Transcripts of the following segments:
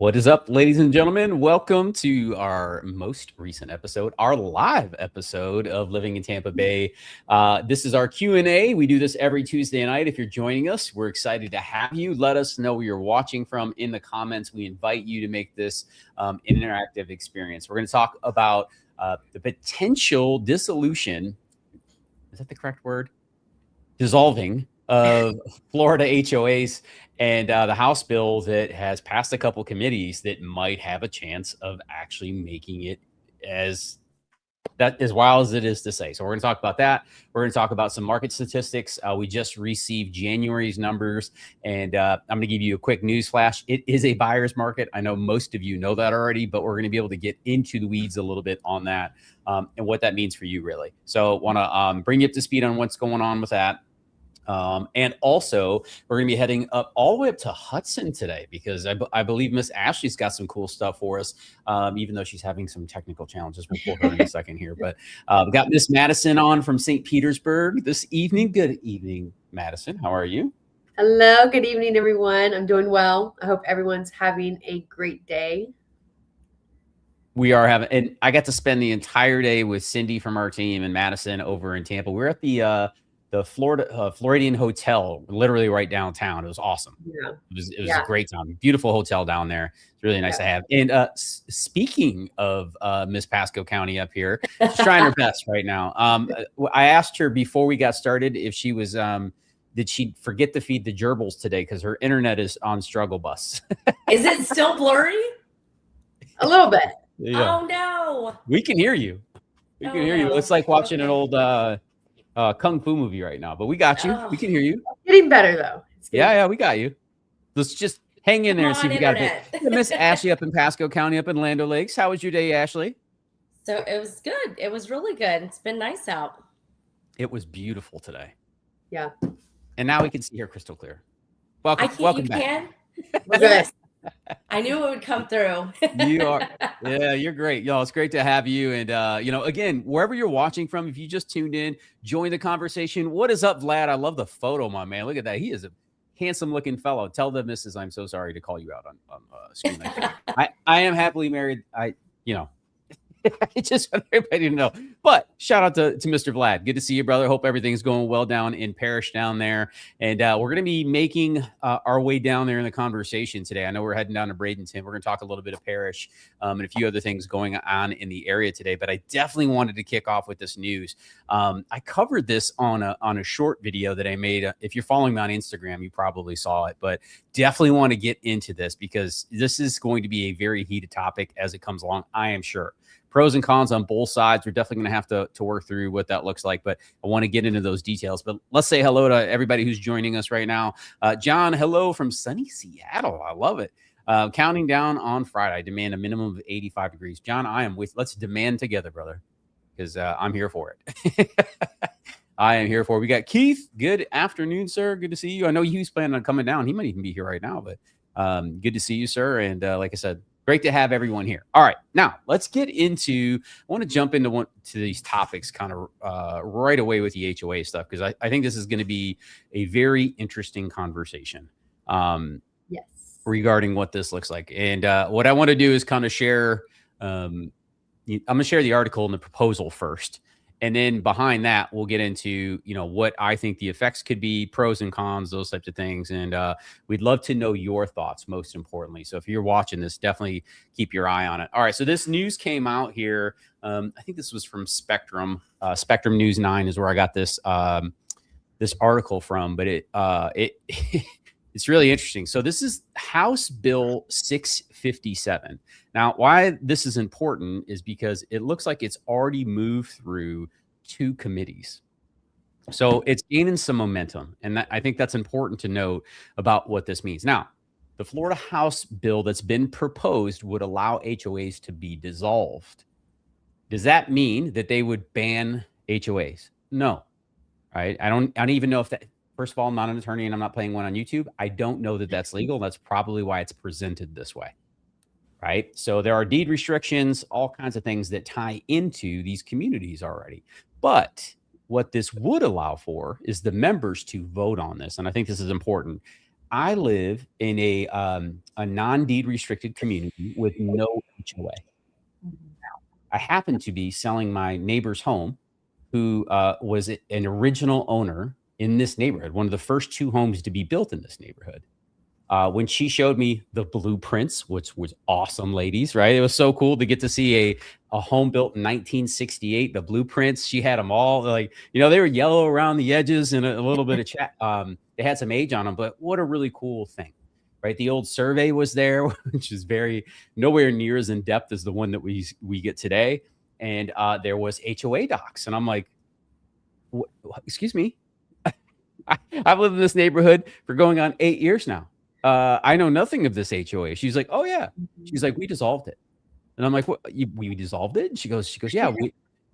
What is up, ladies and gentlemen? Welcome to our most recent episode, our live episode of Living in Tampa Bay. This is our Q&A. We do this every Tuesday night. If you're joining us, we're excited to have you. Let us know where you're watching from in the comments. We invite you to make this an interactive experience. We're going to talk about the potential dissolution. Is that the correct word? Dissolving of Florida HOAs and the House bill that has passed a couple committees that might have a chance of actually making it as wild as it is to say. So we're going to talk about that. We're going to talk about some market statistics. We just received January's numbers, and I'm going to give you a quick news flash. It is a buyer's market. I know most of you know that already, but we're going to be able to get into the weeds a little bit on that and what that means for you, really. So want to bring you up to speed on what's going on with that. And also, we're going to be heading up all the way up to Hudson today because I believe Miss Ashley's got some cool stuff for us, even though she's having some technical challenges. We'll pull her in a second here. But we got Miss Madison on from St. Petersburg this evening. Good evening, Madison. How are you? Hello. Good evening, everyone. I'm doing well. I hope everyone's having a great day. We are having, and I got to spend the entire day with Cindy from our team and Madison over in Tampa. We're at the Floridian Hotel, literally right downtown. It was awesome. Yeah. It was a great time. Beautiful hotel down there. It's really nice to have. And speaking of Miss Pasco County up here, she's trying her best right now. I asked her before we got started if she was did she forget to feed the gerbils today because her internet is on struggle bus. Is it still blurry? A little bit. Yeah. Oh no. We can hear you. We can hear you. It's like watching an old kung fu movie right now, but we got you. We can hear you. Getting better though. Yeah, we got you. Let's just hang in there and see if we got it. Miss Ashley up in Pasco County, up in Land O'Lakes. How was your day, Ashley? So it was good. It was really good. It's been nice out. It was beautiful today. Yeah. And now we can see her crystal clear. Welcome back. We're good. I knew it would come through. You are. Yeah, you're great. Y'all, it's great to have you. And, again, wherever you're watching from, if you just tuned in, join the conversation. What is up, Vlad? I love the photo, my man. Look at that. He is a handsome looking fellow. Tell the missus I'm so sorry to call you out on screen like that. I am happily married. I just want everybody to know. But shout out to Mr. Vlad. Good to see you, brother. Hope everything's going well down in Parish down there. And we're going to be making our way down there in the conversation today. I know we're heading down to Bradenton. We're going to talk a little bit of Parish and a few other things going on in the area today. But I definitely wanted to kick off with this news. I covered this on a short video that I made. If you're following me on Instagram, you probably saw it. But definitely want to get into this because this is going to be a very heated topic as it comes along, I am sure. Pros and cons on both sides. We're definitely going to have to work through what that looks like, but I want to get into those details. But let's say hello to everybody who's joining us right now. John, hello from sunny Seattle. I love it. Counting down on Friday. I demand a minimum of 85 degrees. John, I am with. Let's demand together, brother, because I'm here for it. I am here for it. We got Keith. Good afternoon, sir. Good to see you. I know he was planning on coming down. He might even be here right now, but good to see you, sir. And like I said, great to have everyone here. All right, now let's get into. I want to jump into these topics kind of right away with the HOA stuff because I think this is going to be a very interesting conversation. Yes. Regarding what this looks like, and what I want to do is kind of share. I'm going to share the article and the proposal first. And then behind that, we'll get into, what I think the effects could be, pros and cons, those types of things. And we'd love to know your thoughts, most importantly. So if you're watching this, definitely keep your eye on it. All right. So this news came out here. I think this was from Spectrum. Spectrum News 9 is where I got this this article from. But it's really interesting. So this is House Bill 657. Now, why this is important is because it looks like it's already moved through 2 committees. So it's gaining some momentum. And I think that's important to note about what this means. Now, the Florida House bill that's been proposed would allow HOAs to be dissolved. Does that mean that they would ban HOAs? No. Right? I don't even know if that. First of all, I'm not an attorney and I'm not playing one on YouTube. I don't know that that's legal. That's probably why it's presented this way, right? So there are deed restrictions, all kinds of things that tie into these communities already. But what this would allow for is the members to vote on this. And I think this is important. I live in a non-deed restricted community with no HOA. I happen to be selling my neighbor's home, who was an original owner in this neighborhood, one of the first 2 homes to be built in this neighborhood. When she showed me the blueprints, which was awesome, ladies, right? It was so cool to get to see a home built in 1968. The blueprints, she had them all, like, you know, they were yellow around the edges and a little bit of chat. They had some age on them, but what a really cool thing, right? The old survey was there, which is nowhere near as in depth as the one that we get today. And there was HOA docs, and I'm like, excuse me, I've lived in this neighborhood for going on 8 years now. I know nothing of this HOA. She's like, oh yeah. She's like, we dissolved it. And I'm like, what? We dissolved it? And she goes, yeah,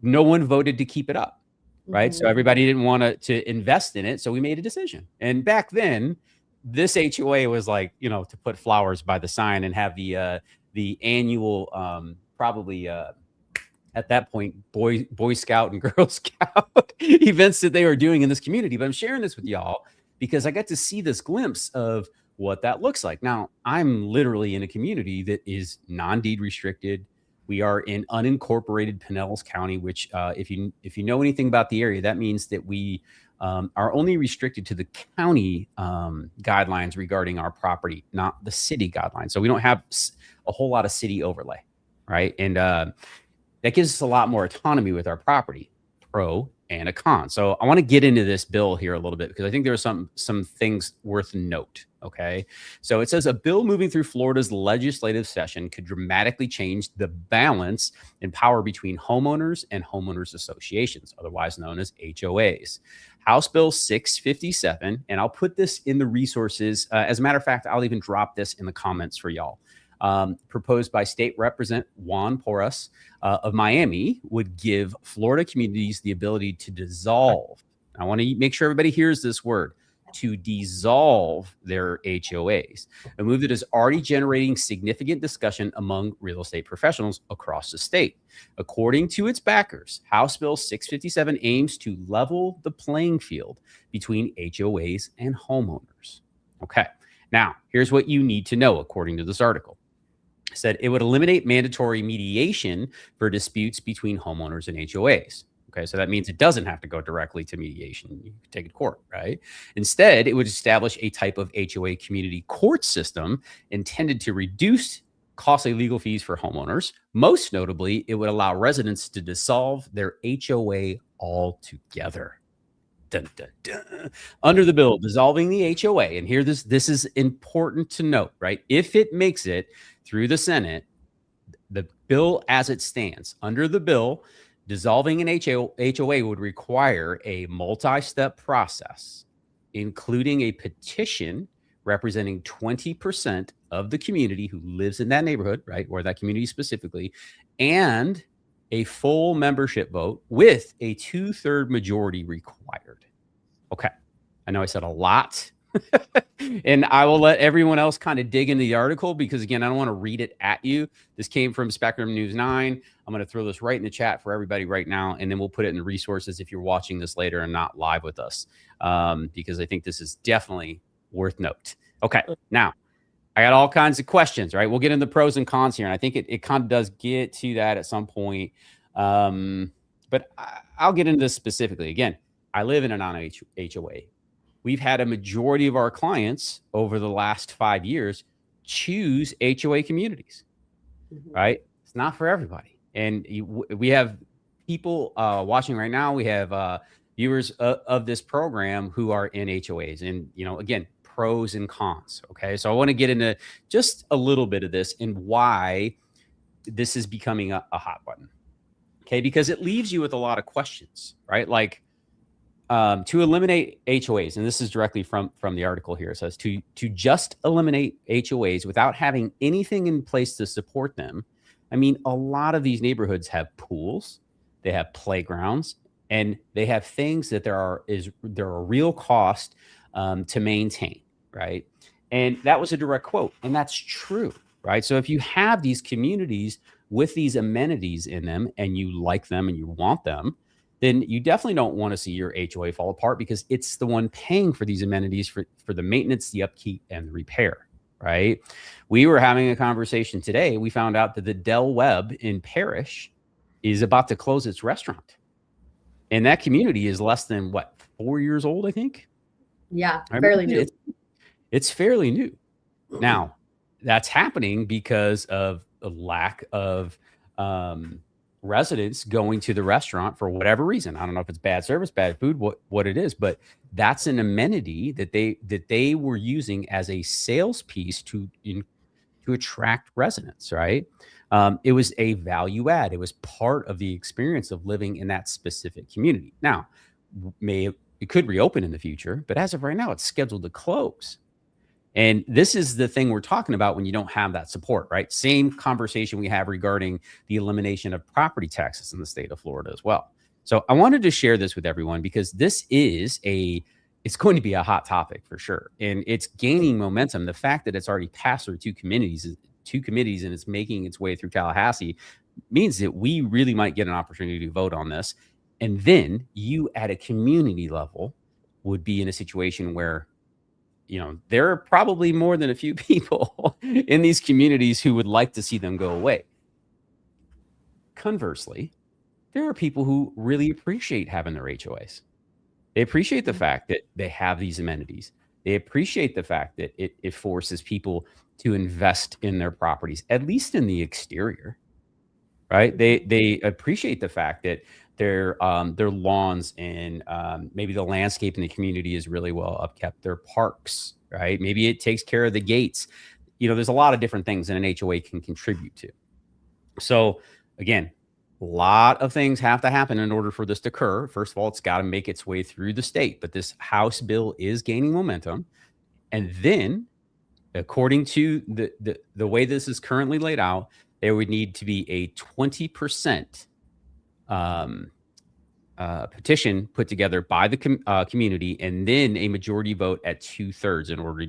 no one voted to keep it up. Right. So everybody didn't want to invest in it. So we made a decision. And back then, this HOA was like, you know, to put flowers by the sign and have the annual, probably, at that point, Boy Scout and Girl Scout events that they were doing in this community. But I'm sharing this with y'all because I got to see this glimpse of what that looks like. Now, I'm literally in a community that is non-deed restricted. We are in unincorporated Pinellas County, which if you know anything about the area, that means that we are only restricted to the county guidelines regarding our property, not the city guidelines. So we don't have a whole lot of city overlay, right? And that gives us a lot more autonomy with our property, pro and a con. So I want to get into this bill here a little bit because I think there are some things worth note. Okay. So it says a bill moving through Florida's legislative session could dramatically change the balance in power between homeowners and homeowners associations, otherwise known as HOAs. House Bill 657, and I'll put this in the resources. As a matter of fact, I'll even drop this in the comments for y'all. Proposed by State Representative Juan of Miami, would give Florida communities the ability to dissolve. I want to make sure everybody hears this word, to dissolve their HOAs, a move that is already generating significant discussion among real estate professionals across the state. According to its backers, House Bill 657 aims to level the playing field between HOAs and homeowners. Okay, now here's what you need to know according to this article. It said it would eliminate mandatory mediation for disputes between homeowners and HOAs. Okay, so that means it doesn't have to go directly to mediation. You can take it to court, right? Instead, it would establish a type of HOA community court system intended to reduce costly legal fees for homeowners. Most notably, it would allow residents to dissolve their HOA altogether. Dun, dun, dun. Under the bill, dissolving the HOA, and here this is important to note, right? If it makes it through the Senate, the bill as it stands, under the bill, dissolving an HOA would require a multi-step process, including a petition representing 20% of the community who lives in that neighborhood, right, or that community specifically, and a full membership vote with a 2/3 majority required. Okay, I know I said a lot, and I will let everyone else kind of dig into the article because, again, I don't want to read it at you. This came from Spectrum News 9. I'm going to throw this right in the chat for everybody right now, and then we'll put it in the resources if you're watching this later and not live with us, because I think this is definitely worth note. Okay, now I got all kinds of questions, right? We'll get into the pros and cons here, and I think it kind of does get to that at some point, but I'll get into this specifically. Again, I live in a non-HOA. We've had a majority of our clients over the last 5 years choose HOA communities, right? It's not for everybody. And we have people watching right now. We have viewers of this program who are in HOAs, and, you know, again, pros and cons. Okay. So I want to get into just a little bit of this and why this is becoming a hot button. Okay. Because it leaves you with a lot of questions, right? Like, to eliminate HOAs, and this is directly from the article here. It says to just eliminate HOAs without having anything in place to support them. I mean, a lot of these neighborhoods have pools, they have playgrounds, and they have things that there are a real cost to maintain, right? And that was a direct quote, and that's true, right? So if you have these communities with these amenities in them and you like them and you want them, then you definitely don't want to see your HOA fall apart, because it's the one paying for these amenities for the maintenance, the upkeep, and the repair, right? We were having a conversation today. We found out that the Del Webb in Parrish is about to close its restaurant. And that community is less than, what, 4 years old, I think? Yeah, fairly new. It's fairly new. Now, that's happening because of a lack of residents going to the restaurant for whatever reason. I don't know if it's bad service, bad food, what it is, but that's an amenity that they were using as a sales piece to attract residents, right? It was a value add. It was part of the experience of living in that specific community. Now, it could reopen in the future, but as of right now, it's scheduled to close. And this is the thing we're talking about when you don't have that support, right? Same conversation we have regarding the elimination of property taxes in the state of Florida as well. So I wanted to share this with everyone, because this is it's going to be a hot topic for sure. And it's gaining momentum. The fact that it's already passed through two committees and it's making its way through Tallahassee means that we really might get an opportunity to vote on this. And then you at a community level would be in a situation where, there are probably more than a few people in these communities who would like to see them go away. Conversely, there are people who really appreciate having their HOAs. They appreciate the fact that they have these amenities. They appreciate the fact that it forces people to invest in their properties, at least in the exterior, right? They appreciate the fact that their lawns and maybe the landscape in the community is really well upkept. Their parks, right? Maybe it takes care of the gates. There's a lot of different things that an HOA can contribute to. So again, a lot of things have to happen in order for this to occur. First of all, it's got to make its way through the state, but this House bill is gaining momentum. And then, according to the way this is currently laid out, there would need to be a 20% petition put together by the community, and then a majority vote at 2/3 in order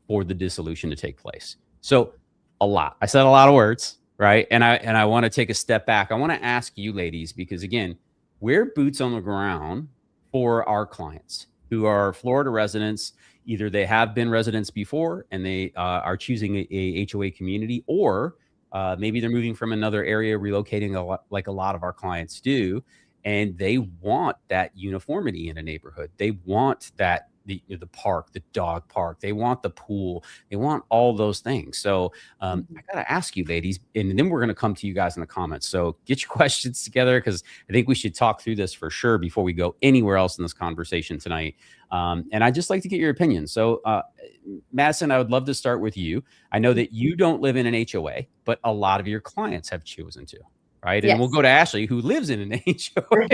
for the dissolution to take place. So a lot. I said a lot of words, right? And I want to take a step back. I want to ask you ladies, because again, we're boots on the ground for our clients who are Florida residents. Either they have been residents before and they are choosing a HOA community, or maybe they're moving from another area, relocating like a lot of our clients do, and they want that uniformity in a neighborhood. They want that the park, the dog park. They want the pool. They want all those things. So I got to ask you, ladies, and then we're going to come to you guys in the comments. So get your questions together, because I think we should talk through this for sure before we go anywhere else in this conversation tonight. And I'd just like to get your opinion. So Madison, I would love to start with you. I know that you don't live in an HOA, but a lot of your clients have chosen to. Right. And we'll go to Ashley, who lives in an HOA.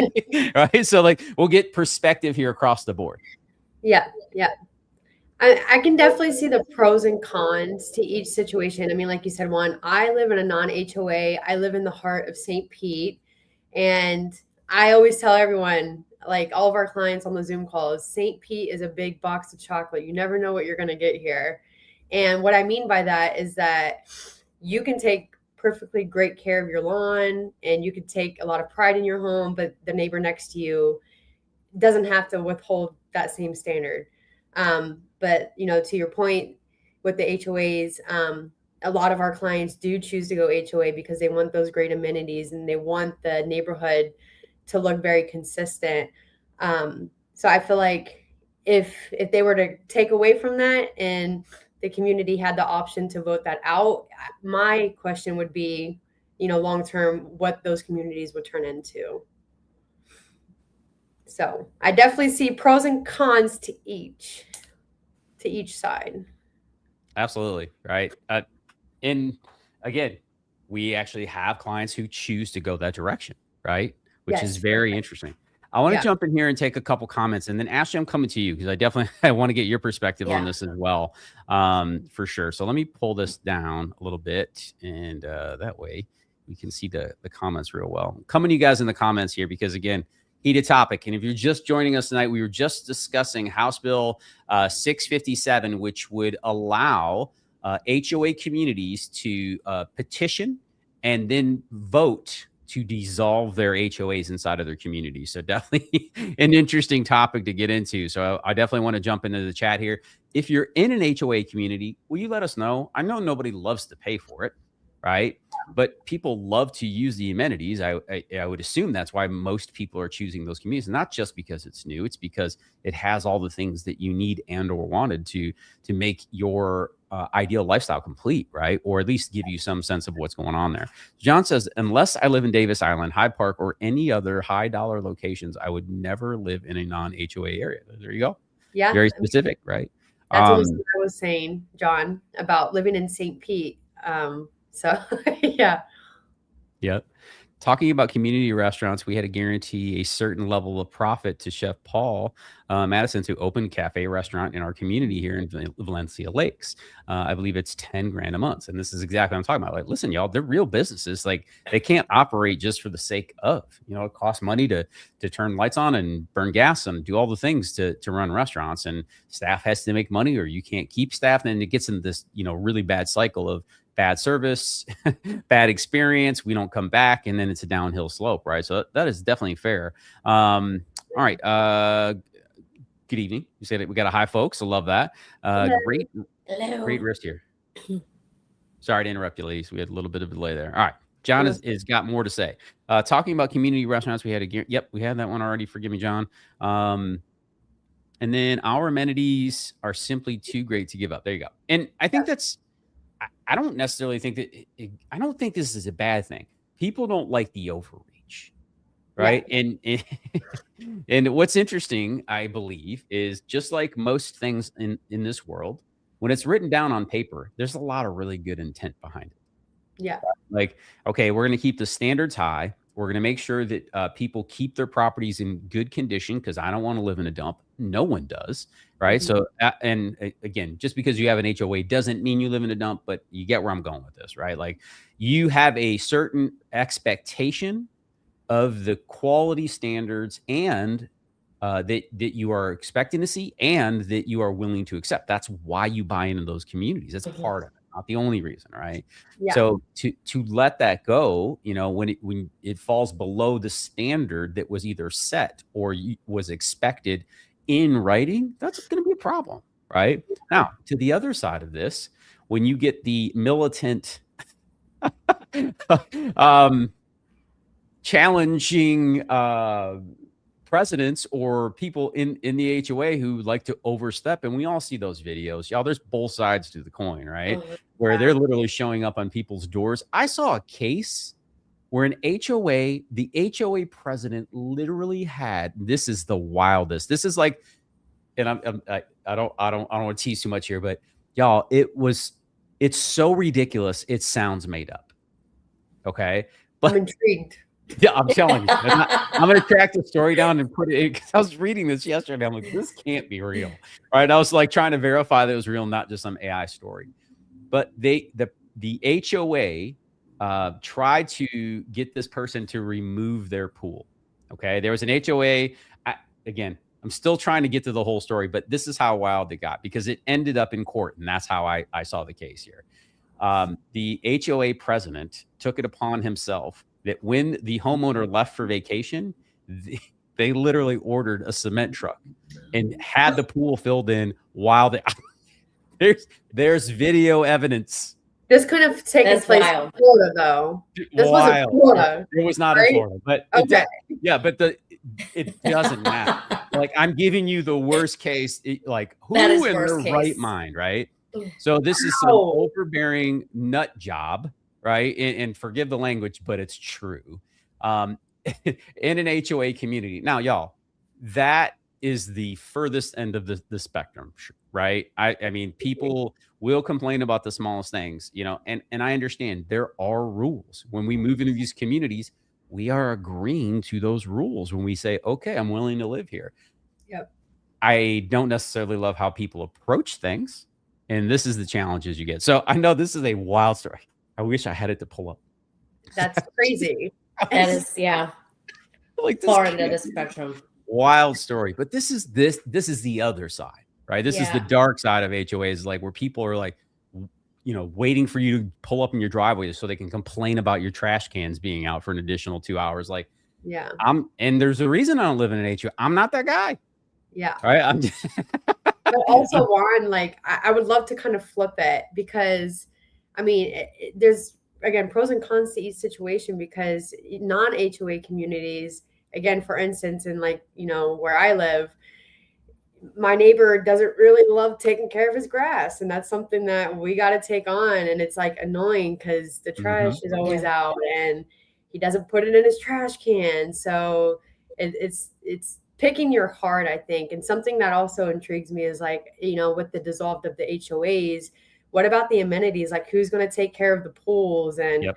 Right. So we'll get perspective here across the board. Yeah. I can definitely see the pros and cons to each situation. I mean, like you said, Juan, I live in a non-HOA. I live in the heart of St. Pete. And I always tell everyone, like all of our clients on the Zoom calls, St. Pete is a big box of chocolate. You never know what you're going to get here. And what I mean by that is that you can take perfectly great care of your lawn and you could take a lot of pride in your home, but the neighbor next to you doesn't have to withhold that same standard. But to your point with the HOAs, a lot of our clients do choose to go HOA because they want those great amenities and they want the neighborhood to look very consistent. So I feel like if they were to take away from that and the community had the option to vote that out, my question would be, long-term, what those communities would turn into. So I definitely see pros and cons to each side. Absolutely. Right. And again, we actually have clients who choose to go that direction, right? Which is very interesting. I want to jump in here and take a couple comments, and then Ashley, I'm coming to you because I want to get your perspective on this as well, for sure. So let me pull this down a little bit, and that way we can see the comments real well. I'm coming to you guys in the comments here because, again, heated topic. And if you're just joining us tonight, we were just discussing House Bill 657, which would allow HOA communities to petition and then vote to dissolve their HOAs inside of their community. So definitely an interesting topic to get into. So I definitely want to jump into the chat here. If you're in an HOA community, will you let us know? I know nobody loves to pay for it, right? But people love to use the amenities. I would assume that's why most people are choosing those communities, not just because it's new. It's because it has all the things that you need and or wanted to make your ideal lifestyle complete, right? Or at least give you some sense of what's going on there. John says, unless I live in Davis Island, Hyde Park, or any other high dollar locations, I would never live in a non-HOA area. There you go. Yeah. Very specific, right? That's what I was saying, John, about living in St. Pete. So yeah. Yep. Talking about community restaurants, we had to guarantee a certain level of profit to Chef Paul Madison to open a cafe restaurant in our community here in Valencia Lakes. I believe it's 10 grand a month. And this is exactly what I'm talking about. Like, listen, y'all, they're real businesses. Like, they can't operate just for the sake of, it costs money to turn lights on and burn gas and do all the things to run restaurants, and staff has to make money, or you can't keep staff. And it gets into this, really bad cycle of bad service, bad experience. We don't come back, and then it's a downhill slope, right? So that is definitely fair. All right. Good evening. You said that we got a hi, folks. I love that. Great wrist here. Sorry to interrupt you, ladies. We had a little bit of a delay there. All right. John has got more to say. Talking about community restaurants, we had we had that one already. Forgive me, John. And then our amenities are simply too great to give up. There you go. And I think I don't necessarily think that I don't think this is a bad thing. People don't like the overreach, right? Yeah. And what's interesting, I believe, is just like most things in this world, when it's written down on paper, there's a lot of really good intent behind it. Yeah. Like, okay, we're going to keep the standards high. We're going to make sure that people keep their properties in good condition, because I don't want to live in a dump. No one does, right? Mm-hmm. So, and again, just because you have an HOA doesn't mean you live in a dump, but you get where I'm going with this, right? Like, you have a certain expectation of the quality standards and that you are expecting to see and that you are willing to accept. That's why you buy into those communities. That's part of it. Not the only reason, right? Yeah. So to let that go, when it falls below the standard that was either set or was expected in writing, that's going to be a problem, right? Now, to the other side of this, when you get the militant challenging presidents or people in the HOA who like to overstep, and we all see those videos, y'all. There's both sides to the coin, right? Where they're literally showing up on people's doors. I saw a case where an HOA, the HOA president literally had, this is the wildest. This is like, and I don't want to tease too much here, but y'all, it's so ridiculous. It sounds made up. Okay. But I'm intrigued. Yeah, I'm telling you. I'm going to track the story down and put it in, because I was reading this yesterday. I'm like, this can't be real. All right. I was like trying to verify that it was real, not just some AI story. But the HOA tried to get this person to remove their pool. Okay. There was an HOA. Again, I'm still trying to get to the whole story, but this is how wild it got, because it ended up in court. And that's how I saw the case here. The HOA president took it upon himself that when the homeowner left for vacation, they literally ordered a cement truck and had the pool filled in while there's video evidence. This could have taken place in Florida, though. This wasn't Florida. It was not in Florida, but okay. It doesn't matter. Like, I'm giving you the worst case. Like, who in their right mind, right? So this is some overbearing nut job, right? And forgive the language, but it's true. In an HOA community. Now, y'all, that is the furthest end of the spectrum, right? I mean, people will complain about the smallest things, and I understand there are rules. When we move into these communities, we are agreeing to those rules when we say, okay, I'm willing to live here. Yep. I don't necessarily love how people approach things. And this is the challenges you get. So I know this is a wild story. I wish I had it to pull up. That's crazy. That is, yeah. Like, far into the spectrum. Wild story. But this is the other side, right? This is the dark side of HOAs, like where people are like, waiting for you to pull up in your driveway so they can complain about your trash cans being out for an additional 2 hours. Like, Yeah. And there's a reason I don't live in an HOA. I'm not that guy. Yeah. All right. I'm just But also, Juan, like, I would love to kind of flip it, because, I mean, there's, again, pros and cons to each situation, because non-HOA communities, again, for instance, in like, where I live, my neighbor doesn't really love taking care of his grass. And that's something that we got to take on. And it's like annoying because the trash is always out and he doesn't put it in his trash can. So it's picking your heart, I think. And something that also intrigues me is like, with the dissolved of the HOAs, what about the amenities? Like, who's going to take care of the pools? And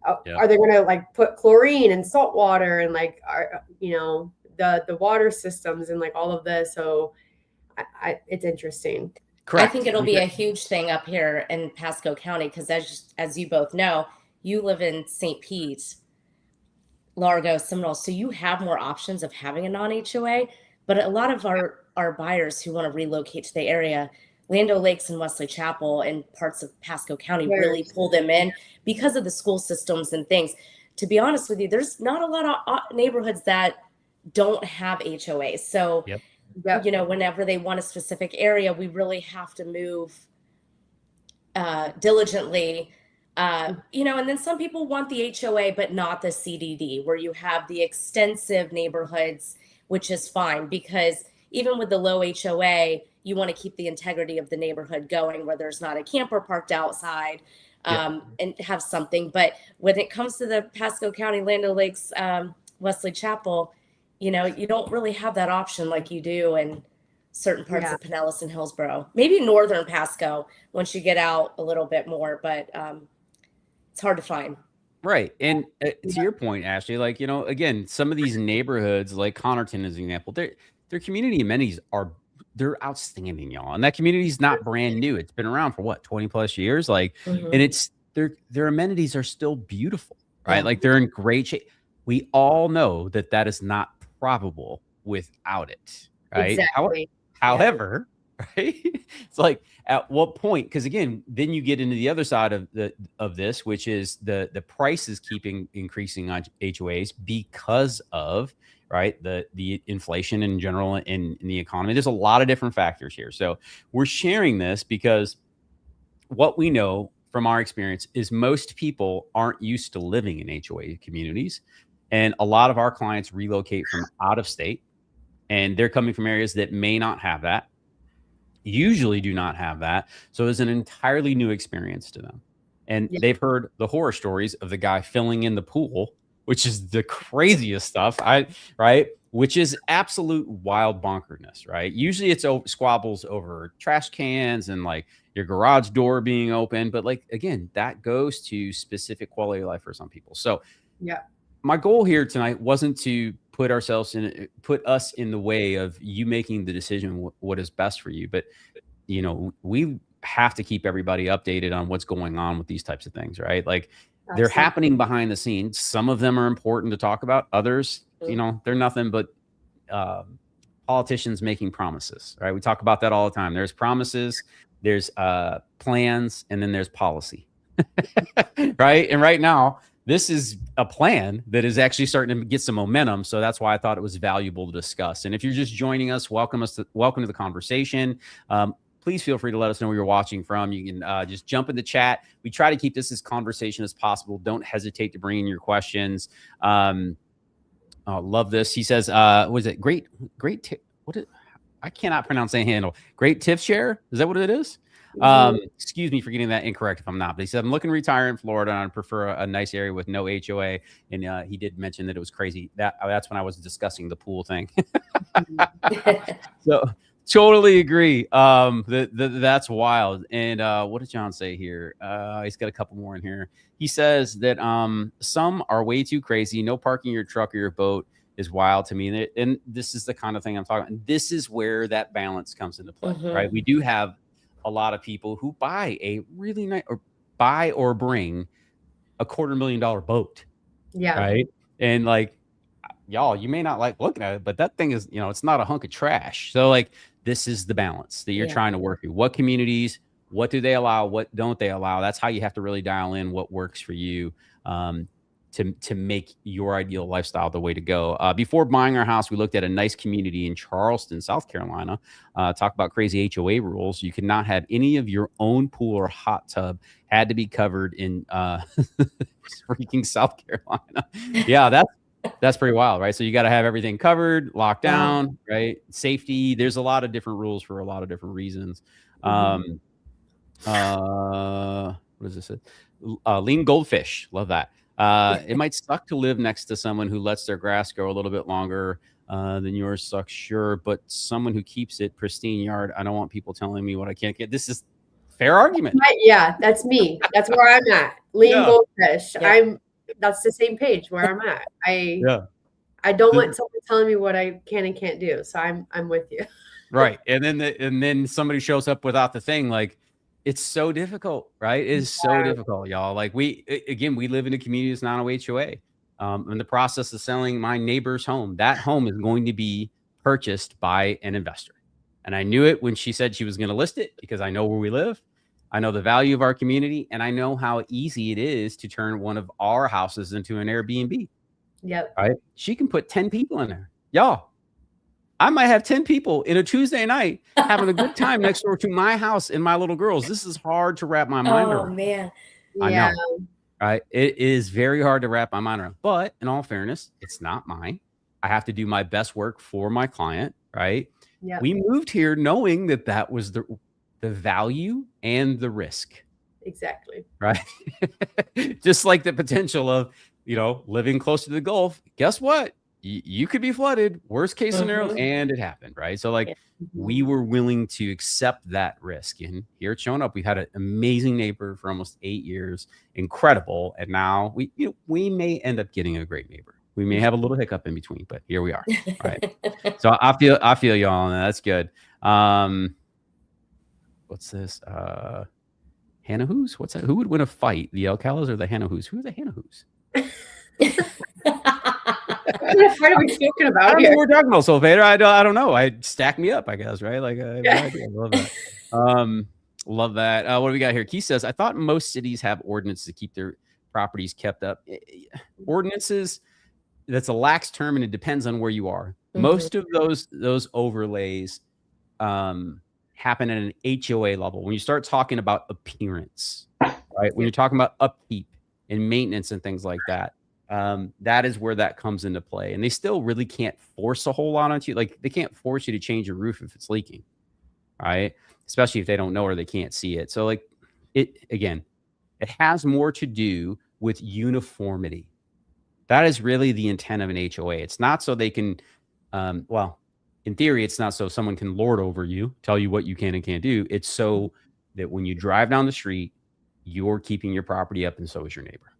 are they going to like put chlorine and salt water and like, the water systems and like all of this? So it's interesting. Correct. I think it'll be a huge thing up here in Pasco County, because as you both know, you live in St. Pete, Largo, Seminole, so you have more options of having a non-HOA. But a lot of our buyers who want to relocate to the area, Land O'Lakes and Wesley Chapel and parts of Pasco County really pull them in because of the school systems and things. To be honest with you, there's not a lot of neighborhoods that don't have HOAs. So, whenever they want a specific area, we really have to move diligently. And then some people want the HOA, but not the CDD, where you have the extensive neighborhoods, which is fine, because even with the low HOA, you want to keep the integrity of the neighborhood going, where there's not a camper parked outside, and have something. But when it comes to the Pasco County, Land O'Lakes, Wesley Chapel, you don't really have that option like you do in certain parts of Pinellas and Hillsborough. Maybe northern Pasco once you get out a little bit more, but it's hard to find. Right. And to your point, Ashley, like, again, some of these neighborhoods, like Connerton as an example, their community amenities they're outstanding, y'all. And that community is not brand new. It's been around for 20 plus years. Like, and it's their amenities are still beautiful, right? Yeah. Like, they're in great shape. We all know that is not probable without it, right? Exactly. However, right? It's like, at what point? Because again, then you get into the other side of this, which is the prices keeping increasing on HOAs because of the inflation in general in the economy. There's a lot of different factors here. So we're sharing this because what we know from our experience is most people aren't used to living in HOA communities. And a lot of our clients relocate from out of state, and they're coming from areas that may not have that, usually do not have that. So it's an entirely new experience to them. And they've heard the horror stories of the guy filling in the pool, which is the craziest stuff, which is absolute wild bonkerness, right? Usually it's squabbles over trash cans and like your garage door being open. But like, again, that goes to specific quality of life for some people. So my goal here tonight wasn't to put us in the way of you making the decision what is best for you. But, we have to keep everybody updated on what's going on with these types of things, right? Like, they're happening behind the scenes. Some of them are important to talk about. Others, they're nothing but politicians making promises, right? We talk about that all the time. There's promises, there's plans, and then there's policy, right? And right now, this is a plan that is actually starting to get some momentum. So that's why I thought it was valuable to discuss. And if you're just joining us, welcome to the conversation. Please feel free to let us know where you're watching from. You can just jump in the chat. We try to keep this as conversation as possible. Don't hesitate to bring in your questions. Love this. He says, was it great? I cannot pronounce that handle. Great TIF share. Is that what it is? Excuse me for getting that incorrect if I'm not, but he said, I'm looking to retire in Florida and I'd prefer a nice area with no HOA. And he did mention that it was crazy. That's when I was discussing the pool thing. So totally agree. That's wild. And what did John say here? He's got a couple more in here. He says that some are way too crazy. No parking your truck or your boat is wild to me. And this is the kind of thing I'm talking about. This is where that balance comes into play, right? We do have a lot of people who buy a really nice or bring a $250,000 boat. Yeah. Right. And like, y'all, you may not like looking at it, but that thing is, it's not a hunk of trash. So like, this is the balance that you're trying to work through. What communities What do they allow? What don't they allow? That's how you have to really dial in what works for you to make your ideal lifestyle the way to go. Before buying our house, we looked at a nice community in Charleston, South Carolina. Talk about crazy HOA rules. You could not have any of your own pool or hot tub, had to be covered in freaking South Carolina. Yeah, that's pretty wild, right? So you got to have everything covered, locked down, right? Safety. There's a lot of different rules for a lot of different reasons. What does this say? Lean goldfish. Love that. It might suck to live next to someone who lets their grass grow a little bit longer than yours sucks, sure. But someone who keeps it pristine yard, I don't want people telling me what I can't get. This is fair argument. Yeah, that's me. That's where I'm at. Lean goldfish. Yeah. That's the same page where I'm at. I don't want someone telling me what I can and can't do. So I'm with you. Right. And then somebody shows up without the thing. Like, it's so difficult, right? It is so difficult, y'all. Like, we live in a community that's not an HOA. In the process of selling my neighbor's home, that home is going to be purchased by an investor. And I knew it when she said she was going to list it, because I know where we live. I know the value of our community, and I know how easy it is to turn one of our houses into an Airbnb. Yep. Right. She can put 10 people in there. Y'all, I might have 10 people in a Tuesday night having a good time next door to my house and my little girls. This is hard to wrap my mind around. Oh, man. I know. Right. It is very hard to wrap my mind around. But in all fairness, it's not mine. I have to do my best work for my client. Right. Yep. We moved here knowing that was the value and the risk. Exactly. Right. Just like the potential of, living close to the Gulf. Guess what? You could be flooded, worst case scenario, and it happened, right? So we were willing to accept that risk. And here it's showing up. We've had an amazing neighbor for almost 8 years, incredible. And now we may end up getting a great neighbor. We may have a little hiccup in between, but here we are. Right. So I feel y'all, and that's good. What's this? Hannah Who's? What's that? Who would win a fight? The Alcalas or the Hannah Who's? Who are the Hannah Who's? What are we talking about? I don't know what we're talking about, Sulfater. I don't know. I stack me up, I guess, right? Like, I have no idea. Love that. Love that. What do we got here? Keith says, I thought most cities have ordinances to keep their properties kept up. Ordinances, that's a lax term, and it depends on where you are. Most of those overlays happen at an HOA level. When you start talking about appearance, right? When you're talking about upkeep and maintenance and things like that, that is where that comes into play. And they still really can't force a whole lot onto you. Like, they can't force you to change your roof if it's leaking, right? Especially if they don't know or they can't see it. So it has more to do with uniformity. That is really the intent of an HOA. It's not so they can, in theory, it's not so someone can lord over you, tell you what you can and can't do. It's so that when you drive down the street, you're keeping your property up, and so is your neighbor.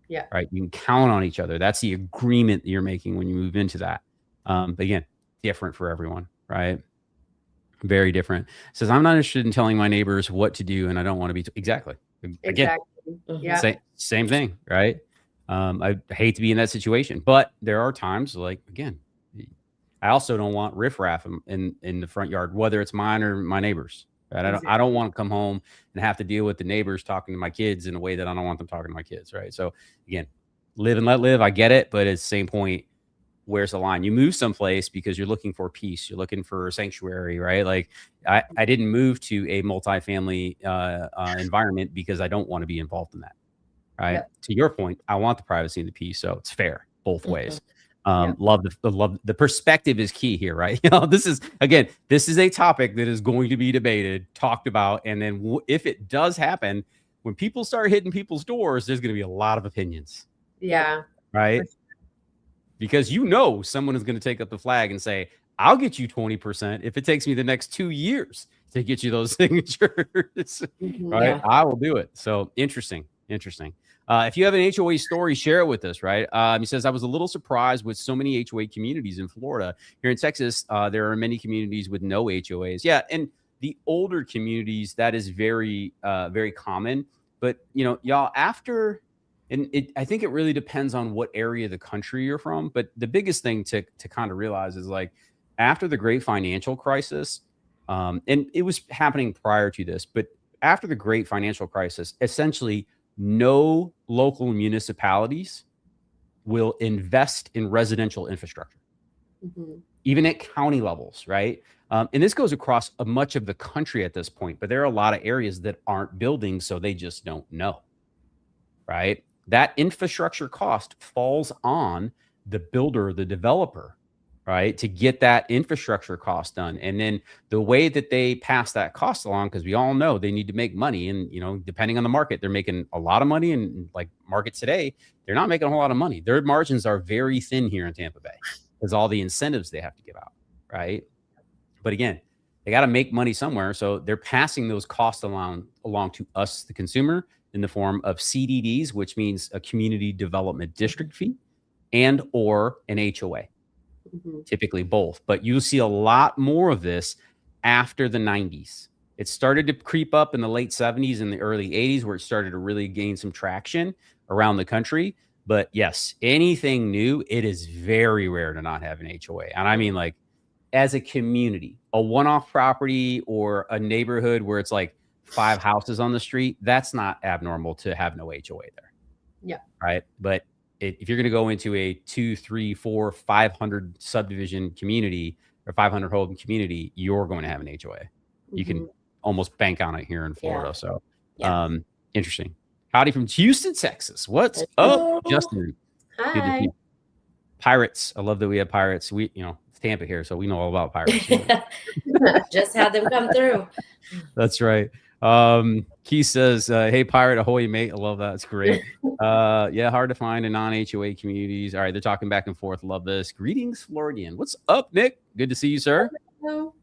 Yeah. Right. You can count on each other. That's the agreement that you're making when you move into that. But again, different for everyone, right? Very different. Says, I'm not interested in telling my neighbors what to do, and I don't want to be exactly. Again, yeah. Same thing, right? I hate to be in that situation, but there are times, like, again, I also don't want riffraff in the front yard, whether it's mine or my neighbors. Right? I don't want to come home and have to deal with the neighbors talking to my kids in a way that I don't want them talking to my kids. Right. So again, live and let live. I get it. But at the same point, where's the line? You move someplace because you're looking for peace. You're looking for a sanctuary, right? Like, I didn't move to a multifamily environment because I don't want to be involved in that. Right. Yep. To your point, I want the privacy and the peace. So it's fair both ways. Love the perspective is key here, right? This is a topic that is going to be debated, talked about. And then if it does happen, when people start hitting people's doors, there's going to be a lot of opinions. Yeah. Right. Because someone is going to take up the flag and say, I'll get you 20% if it takes me the next 2 years to get you those signatures. Right. Yeah. I will do it. So interesting. If you have an HOA story, share it with us, right? He says, I was a little surprised with so many HOA communities in Florida. Here in Texas, there are many communities with no HOAs. Yeah, and the older communities, that is very, very common. But, y'all, I think it really depends on what area of the country you're from. But the biggest thing to kind of realize is, like, after the great financial crisis, and it was happening prior to this, but after the great financial crisis, essentially no local municipalities will invest in residential infrastructure, even at county levels, right? And this goes across much of the country at this point, but there are a lot of areas that aren't building, so they just don't know, right? That infrastructure cost falls on the builder, the developer, right, to get that infrastructure cost done. And then the way that they pass that cost along, because we all know they need to make money, and depending on the market, they're making a lot of money, and like markets today, they're not making a whole lot of money. Their margins are very thin here in Tampa Bay because all the incentives they have to give out, right? But again, they got to make money somewhere, so they're passing those costs along to us, the consumer, in the form of CDDs, which means a community development district fee, and or an HOA. Typically both, but you'll see a lot more of this after the 90s. It started to creep up in the late 70s and the early 80s, where it started to really gain some traction around the country. But yes, anything new, it is very rare to not have an HOA. And I mean, like, as a community, a one-off property or a neighborhood where it's like 5 houses on the street, that's not abnormal to have no HOA there. Yeah. Right. But if you're going to go into a 2, 3, 4, 500 subdivision community or 500 home community, you're going to have an HOA. You can almost bank on it here in Florida. Yeah. So interesting. Howdy from Houston, Texas. What's up, Justin? Hi. Good to see you. Pirates. I love that we have pirates. We, it's Tampa here, so we know all about pirates. Just had them come through. That's right. Keith says, hey, pirate, ahoy, mate. I love that. It's great. Yeah, hard to find in non-HOA communities. All right, they're talking back and forth. Love this. Greetings, Floridian. What's up, Nick? Good to see you, sir. Hello.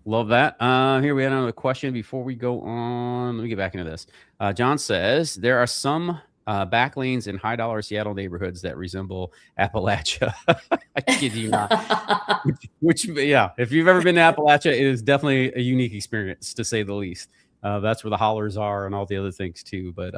Love that. Here we had another question before we go on. Let me get back into this. John says, there are some back lanes in high-dollar Seattle neighborhoods that resemble Appalachia. I kid you not. Which, yeah, if you've ever been to Appalachia, it is definitely a unique experience, to say the least. That's where the hollers are and all the other things too. But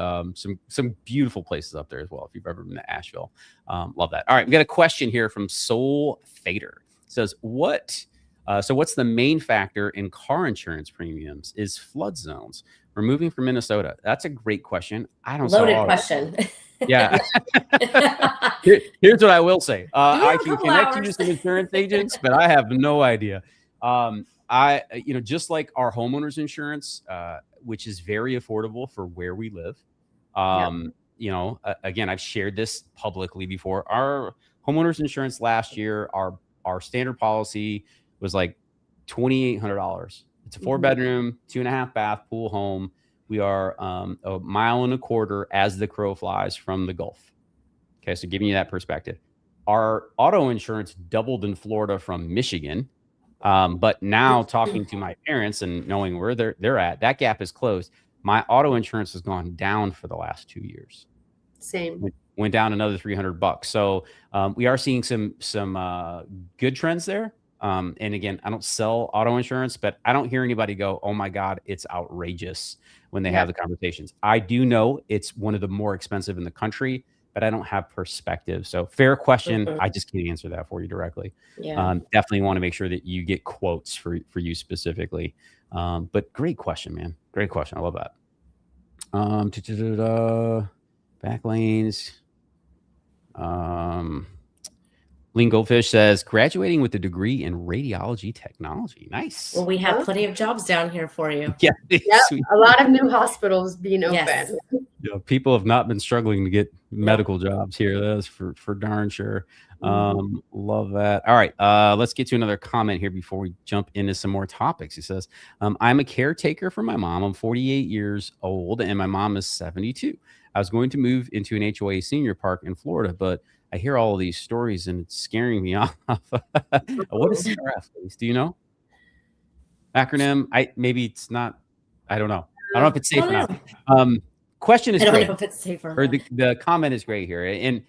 some beautiful places up there as well, if you've ever been to Asheville. Love that. All right, we got a question here from Soul Fader. It says, what's the main factor in car insurance premiums? Is flood zones. We're moving from Minnesota. That's a great question. I don't loaded question. Yeah. Here's what I will say. I can connect you to some insurance agents, but I have no idea. Just like our homeowners insurance, which is very affordable for where we live. Again, I've shared this publicly before. Our homeowners insurance last year, our standard policy was like $2,800. It's a 4-bedroom, 2.5 bath pool home. We are a mile and a quarter as the crow flies from the Gulf. Okay, so giving you that perspective. Our auto insurance doubled in Florida from Michigan. But now talking to my parents and knowing where they're at, that gap is closed. My auto insurance has gone down for the last 2 years. Same. Went down another $300. So we are seeing some good trends there. And again, I don't sell auto insurance, but I don't hear anybody go, oh my God, it's outrageous when they have the conversations. I do know it's one of the more expensive in the country, but I don't have perspective. So fair question. I just can't answer that for you directly. Yeah. Definitely want to make sure that you get quotes for you specifically. But great question, man. Great question. I love that. Back lanes. Lean Goldfish says, graduating with a degree in radiology technology. Nice. Well, we have plenty of jobs down here for you. Yeah. A lot of new hospitals being open. Yes. People have not been struggling to get medical jobs here. That's for darn sure. Love that. All right. Let's get to another comment here before we jump into some more topics. He says, I'm a caretaker for my mom. I'm 48 years old and my mom is 72. I was going to move into an HOA senior park in Florida, but I hear all of these stories and it's scaring me off. What is CRF? Do you know? Acronym? Maybe it's not. I don't know. I don't know if it's safe or not. Question is I don't great. know if it's safe or Or not. the comment is great here. And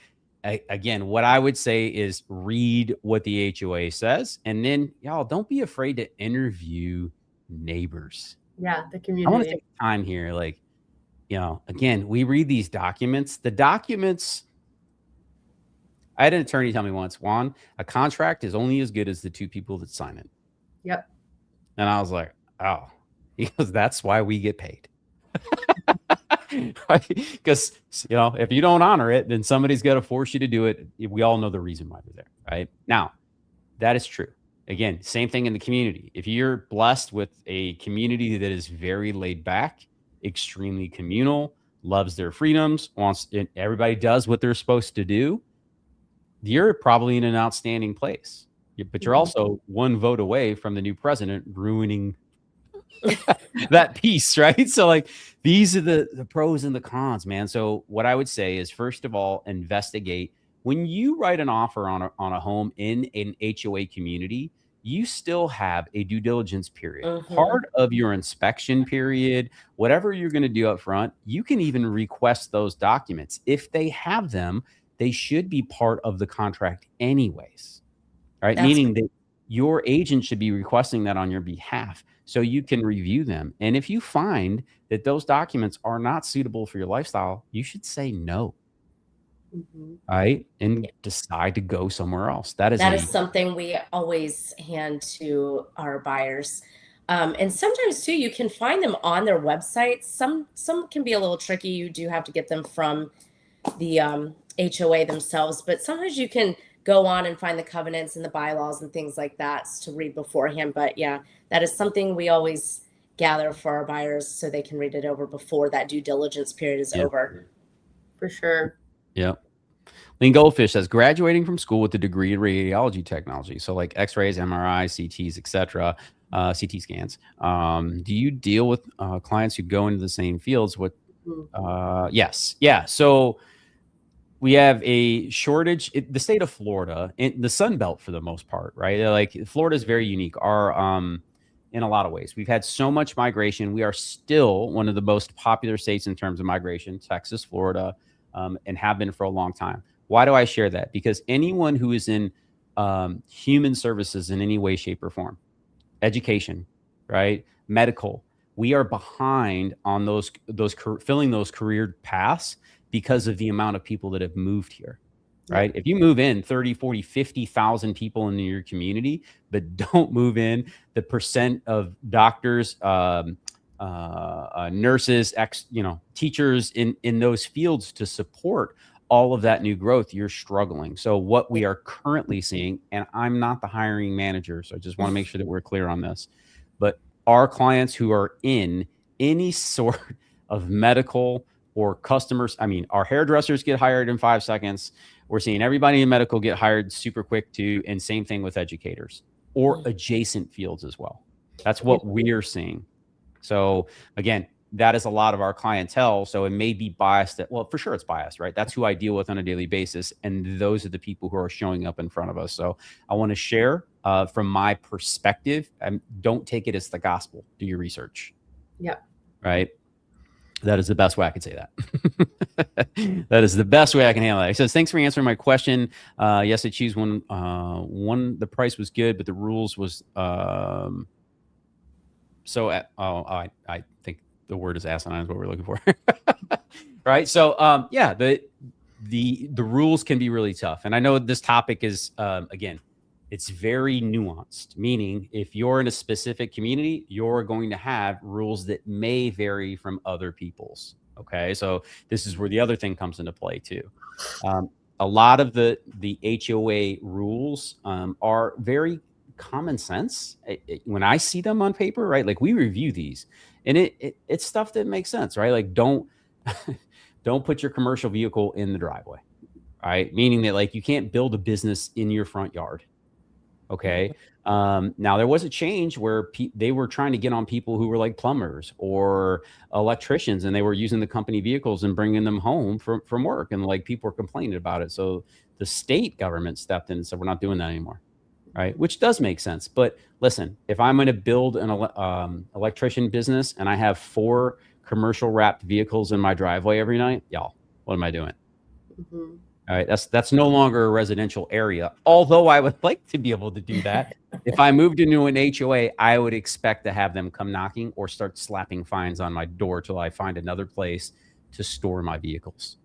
again, what I would say is read what the HOA says. And then y'all don't be afraid to interview neighbors. Yeah, the community. I want to take time here. Like, again, we read these documents. The documents, I had an attorney tell me once, Juan, a contract is only as good as the two people that sign it. Yep. And I was like, oh, He goes, that's why we get paid. Right? Because, you know, if you don't honor it, then somebody's got to force you to do it. We all know the reason why they're there, right? Now, that is true. Again, same thing in the community. If you're blessed with a community that is very laid back, extremely communal, loves their freedoms, everybody does what they're supposed to do, you're probably in an outstanding place. But you're also one vote away from the new president ruining that piece, right? So like, these are the pros and the cons, man. So what I would say is, first of all, investigate. When you write an offer on a home in an HOA community, you still have a due diligence period. Part of your inspection period, whatever you're going to do up front, you can even request those documents. If they have them, they should be part of the contract anyways, right? Meaning that your agent should be requesting that on your behalf so you can review them. And if you find that those documents are not suitable for your lifestyle, you should say no. Right, and decide to go somewhere else. That is something we always hand to our buyers. And sometimes too, you can find them on their websites. Some can be a little tricky. You do have to get them from the HOA themselves, but sometimes you can go on and find the covenants and the bylaws and things like that to read beforehand. But yeah, that is something we always gather for our buyers so they can read it over before that due diligence period is over. For sure. Yep. Lean Goldfish says, graduating from school with a degree in radiology technology, so like X-rays, MRI, CTs, etc., CT scans. Do you deal with clients who go into the same fields? Yes, yeah. So we have a shortage. The state of Florida, in the Sun Belt for the most part, right? Like Florida is very unique. In a lot of ways, we've had so much migration. We are still one of the most popular states in terms of migration, Texas, Florida, and have been for a long time. Why do I share that? Because anyone who is in human services in any way, shape, or form, education, right, medical, we are behind on those filling those career paths because of the amount of people that have moved here, right? If you move in 30, 40, 50,000 people into your community, but don't move in the percent of doctors, nurses, teachers in those fields to support all of that new growth, you're struggling. So what we are currently seeing, and I'm not the hiring manager, so I just want to make sure that we're clear on this, but our clients who are in any sort of medical or customers, our hairdressers get hired in 5 seconds. We're seeing everybody in medical get hired super quick too. And same thing with educators or adjacent fields as well. That's what we're seeing. So again, that is a lot of our clientele. So it may be biased for sure it's biased, right? That's who I deal with on a daily basis. And those are the people who are showing up in front of us. So I want to share from my perspective, and don't take it as the gospel. Do your research. Yep. Right. That is the best way I could say that. That is the best way I can handle it. It says, thanks for answering my question. Yes, I choose one. The price was good, but the rules was, I think the word is asinine is what we're looking for. Right. So, the rules can be really tough. And I know this topic is, again, it's very nuanced, meaning if you're in a specific community, you're going to have rules that may vary from other people's. Okay. So this is where the other thing comes into play too. A lot of the HOA rules are very common sense. When I see them on paper, right? Like we review these and it's stuff that makes sense, right? Like don't put your commercial vehicle in the driveway, right? Meaning that like you can't build a business in your front yard. Okay. Now there was a change where they were trying to get on people who were like plumbers or electricians, and they were using the company vehicles and bringing them home from work. And like people were complaining about it. So the state government stepped in and said, we're not doing that anymore. Right. Which does make sense. But listen, if I'm going to build an electrician business and I have 4 commercial wrapped vehicles in my driveway every night, y'all, what am I doing? Mm-hmm. All right, that's no longer a residential area, although I would like to be able to do that. If I moved into an HOA, I would expect to have them come knocking or start slapping fines on my door till I find another place to store my vehicles.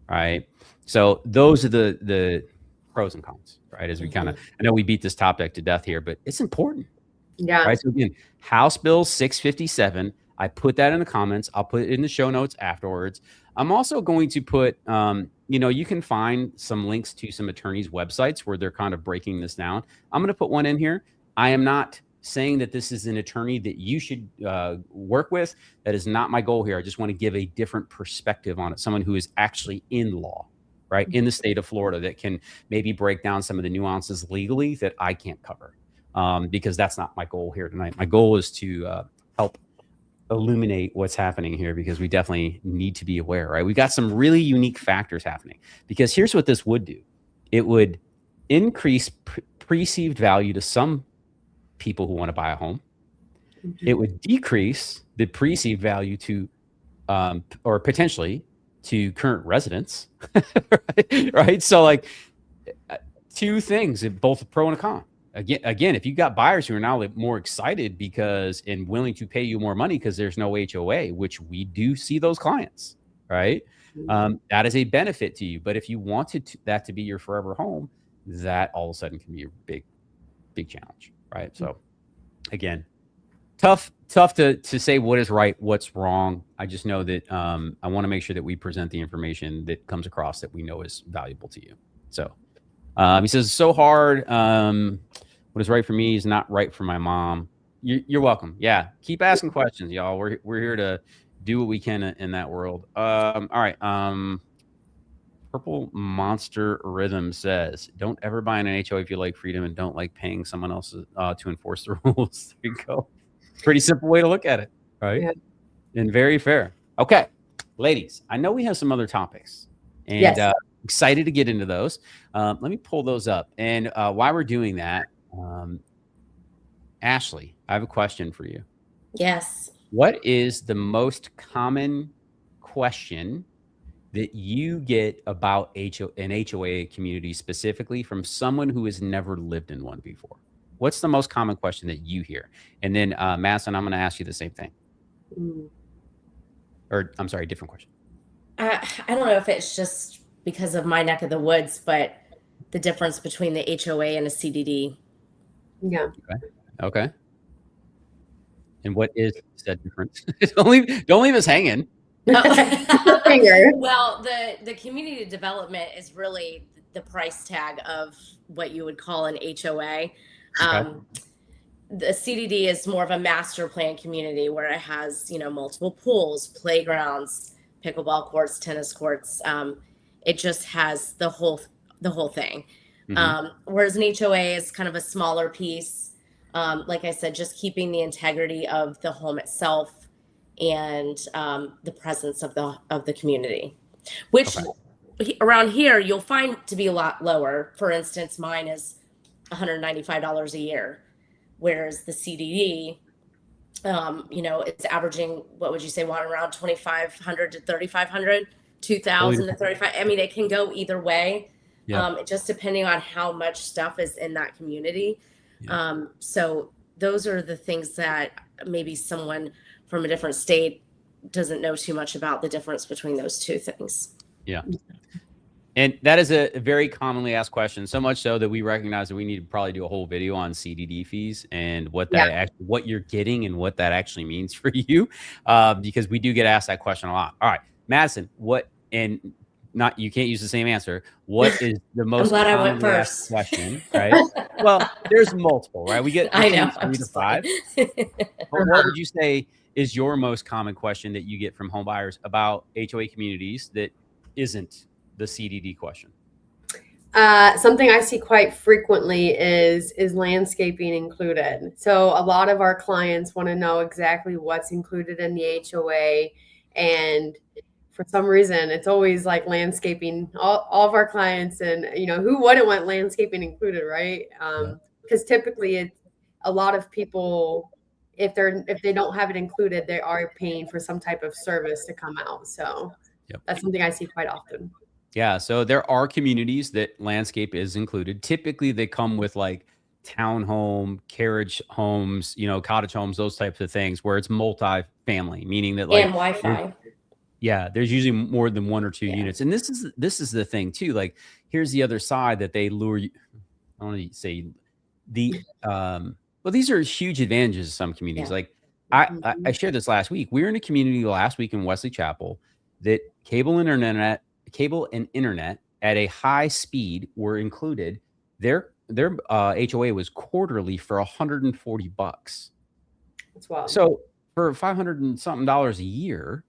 All right, so those are the pros and cons, right? As we kind of, I know we beat this topic to death here, but it's important. Yeah. Right. So again, House Bill 657. I put that in the comments. I'll put it in the show notes afterwards. I'm also going to put, you can find some links to some attorneys' websites where they're kind of breaking this down. I'm going to put one in here. I am not saying that this is an attorney that you should work with. That is not my goal here. I just want to give a different perspective on it. Someone who is actually in law, right, in the state of Florida, that can maybe break down some of the nuances legally that I can't cover. Because that's not my goal here tonight. My goal is to help illuminate what's happening here, because we definitely need to be aware, right? We've got some really unique factors happening, because here's what this would do. It would increase perceived value to some people who want to buy a home. Mm-hmm. It would decrease the perceived value to, or potentially to current residents, right? So like two things, both a pro and a con. Again, if you got buyers who are now more excited because and willing to pay you more money because there's no HOA, which we do see those clients, right? That is a benefit to you. But if you wanted that to be your forever home, that all of a sudden can be a big challenge, right? So again, tough to say what is right, what's wrong. I just know that I want to make sure that we present the information that comes across that we know is valuable to you. So he says, so hard. What is right for me is not right for my mom. You're welcome. Yeah. Keep asking questions, y'all. We're here to do what we can in that world. All right. Purple Monster Rhythm says, don't ever buy an HOA if you like freedom and don't like paying someone else to enforce the rules. There you go. Pretty simple way to look at it. Right. Yeah. And very fair. Okay. Ladies, I know we have some other topics. And yes. Excited to get into those. Let me pull those up. And while we're doing that, Ashley, I have a question for you. Yes. What is the most common question that you get about an HOA community, specifically from someone who has never lived in one before? What's the most common question that you hear? And then, Madison, I'm going to ask you the same thing. Or, I'm sorry, different question. I don't know if it's just because of my neck of the woods, but the difference between the HOA and a CDD. Yeah. Okay. And what is that difference? Don't leave us hanging. Well, the community development is really the price tag of what you would call an HOA. Okay. The CDD is more of a master plan community where it has, multiple pools, playgrounds, pickleball courts, tennis courts. It just has the whole thing. Mm-hmm. Whereas an HOA is kind of a smaller piece. Like I said, just keeping the integrity of the home itself and the presence of the community, which around here you'll find to be a lot lower. For instance, mine is $195 a year, whereas the CDD, it's averaging, what would you say, Juan, around $2,500 to $3,500, $2,000 to $3,500. I mean, it can go either way. Yeah. Just depending on how much stuff is in that community. Yeah. So those are the things that maybe someone from a different state doesn't know too much about, the difference between those two things. Yeah. And that is a very commonly asked question, so much so that we recognize that we need to probably do a whole video on CDD fees and what what you're getting and what that actually means for you, because we do get asked that question a lot. All right, Madison, you can't use the same answer. What is the most commonly asked question, right? Well, there's multiple, right? We get 3 to 5. But what would you say is your most common question that you get from home buyers about HOA communities that isn't the CDD question? Something I see quite frequently is landscaping included? So a lot of our clients want to know exactly what's included in the HOA, and for some reason it's always like landscaping. All of our clients, and who wouldn't want landscaping included, right? Because typically it's a lot of people, if they don't have it included, they are paying for some type of service to come out. So that's something I see quite often. Yeah. So there are communities that landscape is included. Typically they come with like townhome, carriage homes, cottage homes, those types of things where it's multi-family, meaning that and Wi-Fi. Yeah. There's usually more than 1 or 2 units. And this is the thing too. Like, here's the other side that they lure you. I don't want to say Well, these are huge advantages of some communities. Yeah. Like I shared this last week. We were in a community last week in Wesley Chapel that cable and internet at a high speed were included. Their HOA was quarterly for $140. That's wild. So for $500 and something a year,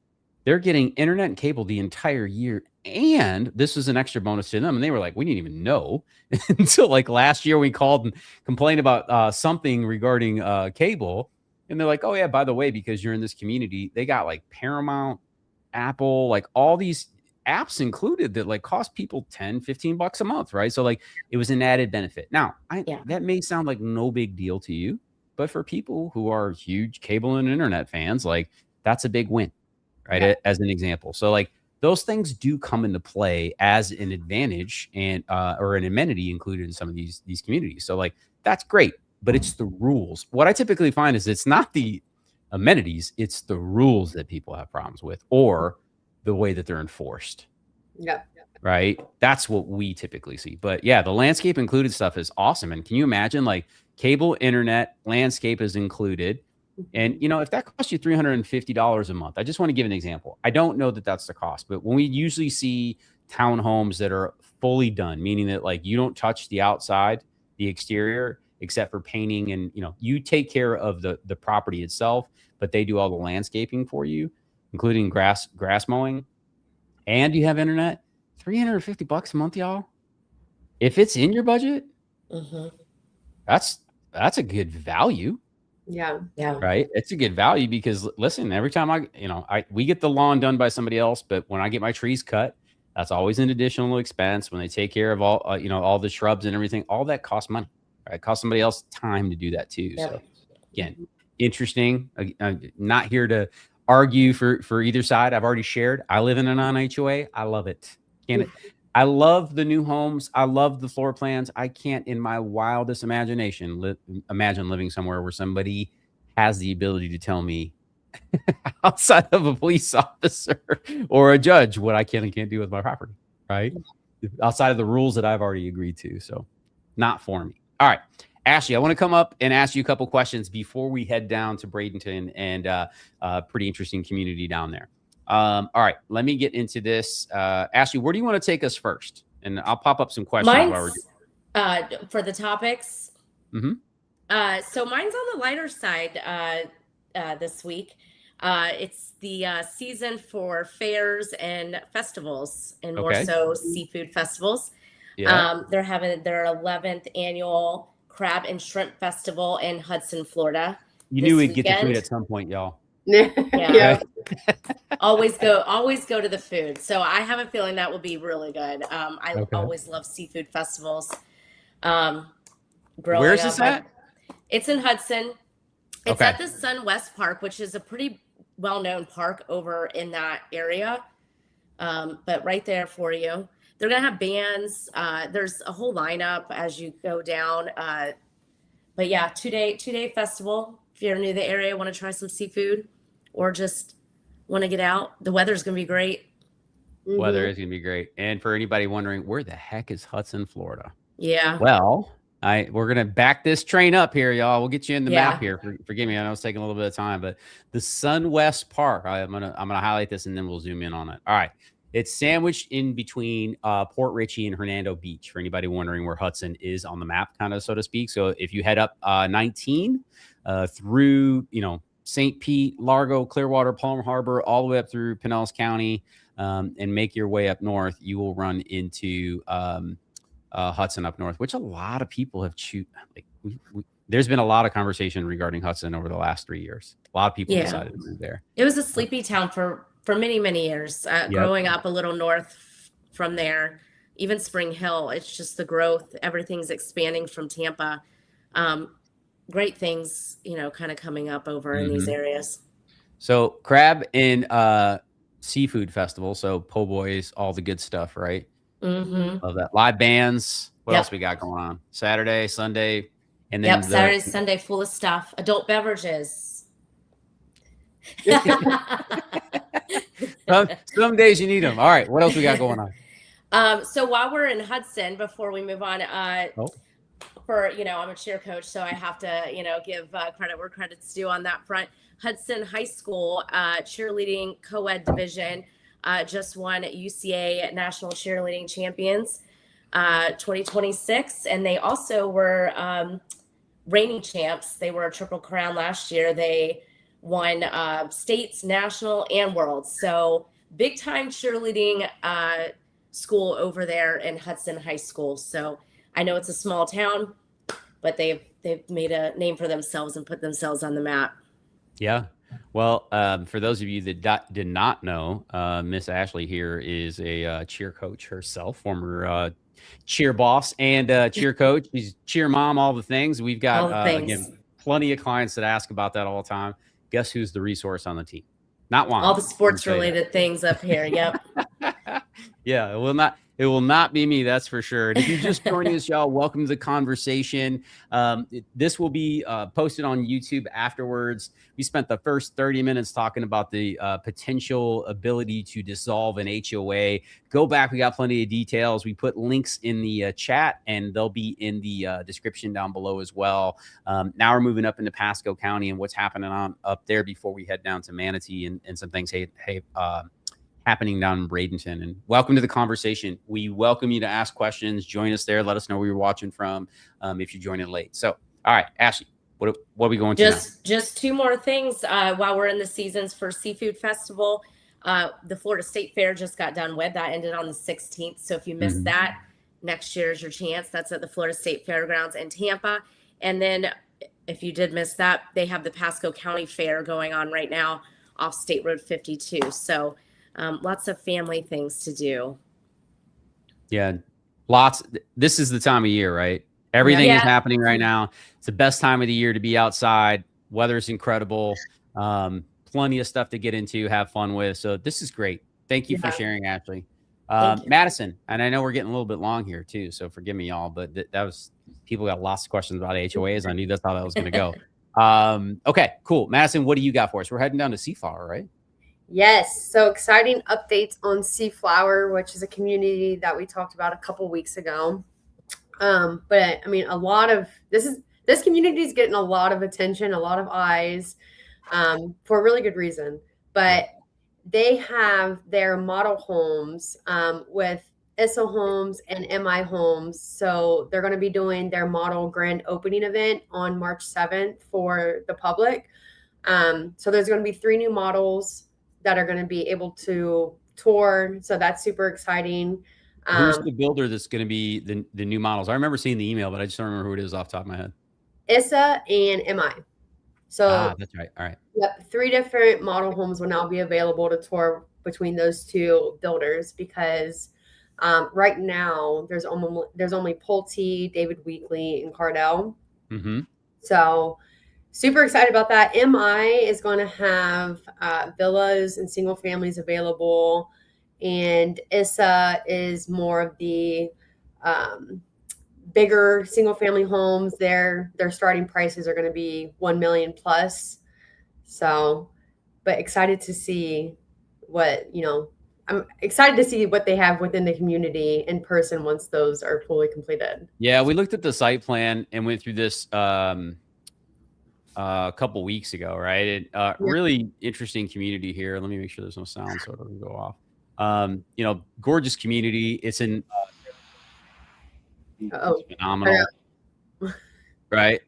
they're getting internet and cable the entire year. And this was an extra bonus to them. And they were like, we didn't even know until like last year we called and complained about something regarding cable. And they're like, oh yeah, by the way, because you're in this community, they got like Paramount, Apple, like all these apps included that like cost people $10-15 a month, right? So like it was an added benefit. Now, that may sound like no big deal to you, but for people who are huge cable and internet fans, like that's a big win, right? Yeah. As an example. So like those things do come into play as an advantage and or an amenity included in some of these communities. So like that's great, but it's the rules. What I typically find is it's not the amenities, it's the rules that people have problems with or the way that they're enforced. Yeah. Right. That's what we typically see. But yeah, the landscape included stuff is awesome. And can you imagine like cable, internet, landscape is included? And, you know, if that costs you $350 a month, I just want to give an example. I don't know that that's the cost, but when we usually see townhomes that are fully done, meaning that like you don't touch the outside, the exterior, except for painting and, you know, you take care of the property itself, but they do all the landscaping for you, including grass mowing, and you have internet, $350 a month, y'all. If it's in your budget, that's a good value. Yeah. Right. It's a good value because listen, every time we get the lawn done by somebody else, but when I get my trees cut, that's always an additional expense. When they take care of all, all the shrubs and everything, all that costs money, right? It costs somebody else time to do that too. Yep. So again, interesting. I'm not here to argue for either side. I've already shared. I live in a non-HOA. I love it. I love the new homes. I love the floor plans. I can't, in my wildest imagination, imagine living somewhere where somebody has the ability to tell me outside of a police officer or a judge what I can and can't do with my property, right? Outside of the rules that I've already agreed to. So not for me. All right. Ashley, I want to come up and ask you a couple questions before we head down to Bradenton and pretty interesting community down there. All right, let me get into this. Ashley, where do you want to take us first? And I'll pop up some questions while we're doing for the topics. Mm-hmm. So mine's on the lighter side this week. It's the season for fairs and festivals, and more so seafood festivals. Yeah. They're having their 11th annual Crab and Shrimp Festival in Hudson, Florida. You knew we'd get the food at some point, y'all. Yeah. always go to the food. So I have a feeling that will be really good. I always love seafood festivals. Where's this at? It's in Hudson. It's at the Sun West Park, which is a pretty well-known park over in that area. But right there for you. They're going to have bands. There's a whole lineup as you go down. But yeah, two-day festival. If you're new to the area, want to try some seafood or just want to get out, the weather's going to be great. Weather is going to be great. And for anybody wondering, where the heck is Hudson, Florida? Yeah. Well, we're going to back this train up here, y'all. We'll get you in the map here. Forgive me. I know it's taking a little bit of time, but the Sun West Park, I'm going to highlight this and then we'll zoom in on it. All right. It's sandwiched in between Port Richey and Hernando Beach, for anybody wondering where Hudson is on the map, kind of, so to speak. So if you head up 19 through, St. Pete, Largo, Clearwater, Palm Harbor, all the way up through Pinellas County, and make your way up north, you will run into Hudson up north, which a lot of people have there's been a lot of conversation regarding Hudson over the last 3 years. A lot of people decided to move there. It was a sleepy town for many, many years. Growing up a little north from there, even Spring Hill, it's just the growth. Everything's expanding from Tampa. Great things, kind of coming up over in these areas. So crab and seafood festival. So po' boys, all the good stuff, right? Mm-hmm. Love that. Live bands. What else we got going on? Saturday, Sunday, and then Saturday, Sunday, full of stuff. Adult beverages. Some days you need them. All right. What else we got going on? So while we're in Hudson, before we move on, for, I'm a cheer coach, so I have to, give credit where credit's due on that front. Hudson High School cheerleading co-ed division just won UCA National Cheerleading Champions 2026. And they also were reigning champs. They were a Triple Crown last year. They won states, national, and world. So big time cheerleading school over there in Hudson High School. So I know it's a small town, but they've made a name for themselves and put themselves on the map. Yeah. Well, for those of you that did not know, Miss Ashley here is a cheer coach herself, former cheer boss and cheer coach. She's cheer mom, all the things. We've got again, plenty of clients that ask about that all the time. Guess who's the resource on the team? Not Juan. All the sports related things up here. Yep. Yeah, it will not be me, that's for sure. And if you're just joining us, y'all, welcome to the conversation. This will be posted on YouTube afterwards. We spent the first 30 minutes talking about the potential ability to dissolve an HOA. Go back. We got plenty of details. We put links in the chat, and they'll be in the description down below as well. Now we're moving up into Pasco County and what's happening up there before we head down to Manatee and some things happening down in Bradenton. And welcome to the conversation. We welcome you to ask questions. Join us there. Let us know where you're watching from if you're joining late. So, all right, Ashley, what are we going to now? Just two more things while we're in the seasons for Seafood Festival. The Florida State Fair just got done with. That ended on the 16th. So if you missed that, next year is your chance. That's at the Florida State Fairgrounds in Tampa. And then if you did miss that, they have the Pasco County Fair going on right now off State Road 52. So lots of family things to do. Yeah, lots. This is the time of year, right? Everything is happening right now. It's the best time of the year to be outside. Weather's incredible. Plenty of stuff to get into, have fun with. So this is great. Thank you for sharing, Ashley. Madison, and I know we're getting a little bit long here too, so forgive me, y'all, but that was, people got lots of questions about HOAs. I knew that's how that was going to go. Okay, cool. Madison, what do you got for us? We're heading down to Seaflower, right? Yes. So exciting updates on Seaflower, which is a community that we talked about a couple weeks ago. But I mean, a lot of this community is getting a lot of attention, a lot of eyes, for a really good reason. But they have their model homes with ISA homes and MI homes. So they're going to be doing their model grand opening event on March 7th for the public. So there's going to be 3 new models that are going to be able to tour. So that's super exciting. Who's the builder that's going to be the new models? I remember seeing the email, but I just don't remember who it is off the top of my head. ISA and MI. So that's right. All right. Yep. 3 different model homes will now be available to tour between those 2 builders because right now there's only Pulte, David Weekley, and Cardell. So super excited about that. MI is going to have villas and single families available, and ISA is more of the bigger single family homes. Their starting prices are going to be $1 million plus. So, but excited to see I'm excited to see what they have within the community in person once those are fully completed. Yeah, we looked at the site plan and went through this a couple weeks ago, right? Really interesting community here. Let me make sure there's no sound so it doesn't go off. Gorgeous community. It's in it's phenomenal, right?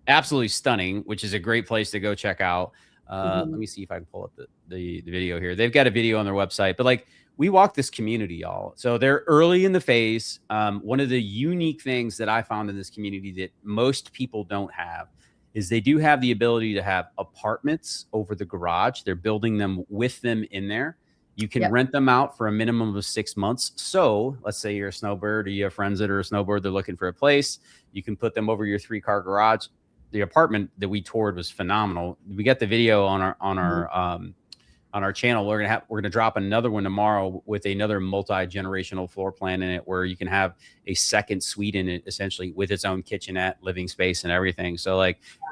Absolutely stunning, which is a great place to go check out. Let me see if I can pull up the video here. They've got a video on their website, but we walk this community, y'all. So they're early in the phase. One of the unique things that I found in this community that most people don't have is they do have the ability to have apartments over the garage. They're building them with them in there. You can rent them out for a minimum of 6 months. So let's say you're a snowbird or you have friends that are a snowbird, they're looking for a place. You can put them over your 3-car garage. The apartment that we toured was phenomenal. We got the video on our channel. We're gonna drop another one tomorrow with another multi-generational floor plan in it, where you can have a second suite in it, essentially with its own kitchenette, living space, and everything. So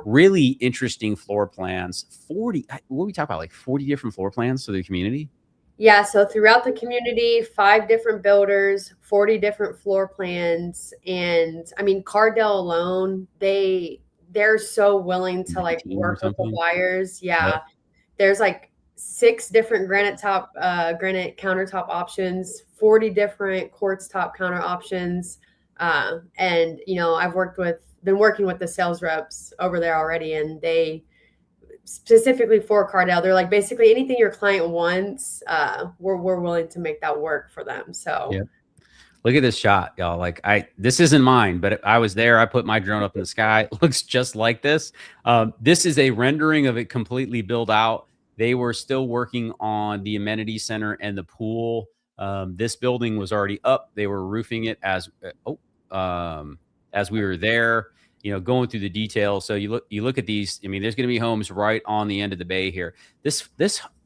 really interesting floor plans. 40. What we talk about, 40 different floor plans for the community. Yeah, so throughout the community, 5 different builders, 40 different floor plans, and I mean, Cardell alone, they're so willing to like 19 or work with the something. buyers. Yep. Yeah, there's like 6 different granite countertop options, 40 different quartz top counter options, and you know, been working with the sales reps over there already, and they specifically for Cardell, they're like basically anything your client wants, we're willing to make that work for them. So yeah. Look at this shot, y'all. Like this isn't mine, but I was there. I put my drone up in the sky. It looks just like this. This is a rendering of it completely built out. They were still working on the amenity center and the pool. This building was already up. They were roofing it as we were there, you know, going through the details. So you look at these. I mean, there's going to be homes right on the end of the bay here. This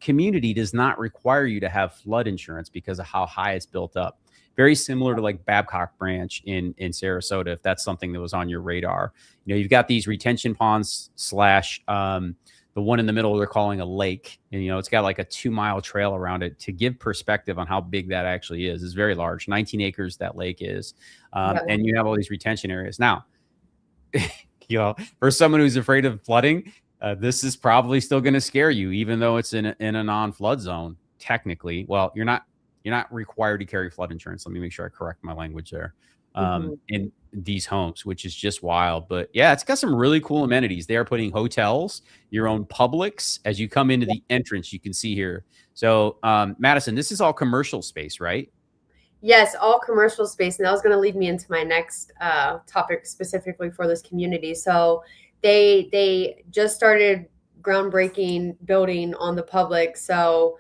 community does not require you to have flood insurance because of how high it's built up. Very similar to like Babcock Branch in Sarasota, if that's something that was on your radar. You know, you've got these retention ponds slash the one in the middle they're calling a lake, and you know it's got like a 2-mile trail around it. To give perspective on how big that actually is, it's very large, 19 acres that lake is, and you have all these retention areas. Now, you know, for someone who's afraid of flooding, this is probably still going to scare you, even though it's in a non-flood zone. Technically, well, you're not required to carry flood insurance. Let me make sure I correct my language there. In these homes, which is just wild. But yeah, it's got some really cool amenities. They are putting hotels, your own Publix. As you come into the entrance, you can see here. So Madison, this is all commercial space, right? yes, all commercial space. And that was going to lead me into my next topic specifically for this community. So they just started groundbreaking building on the Publix. So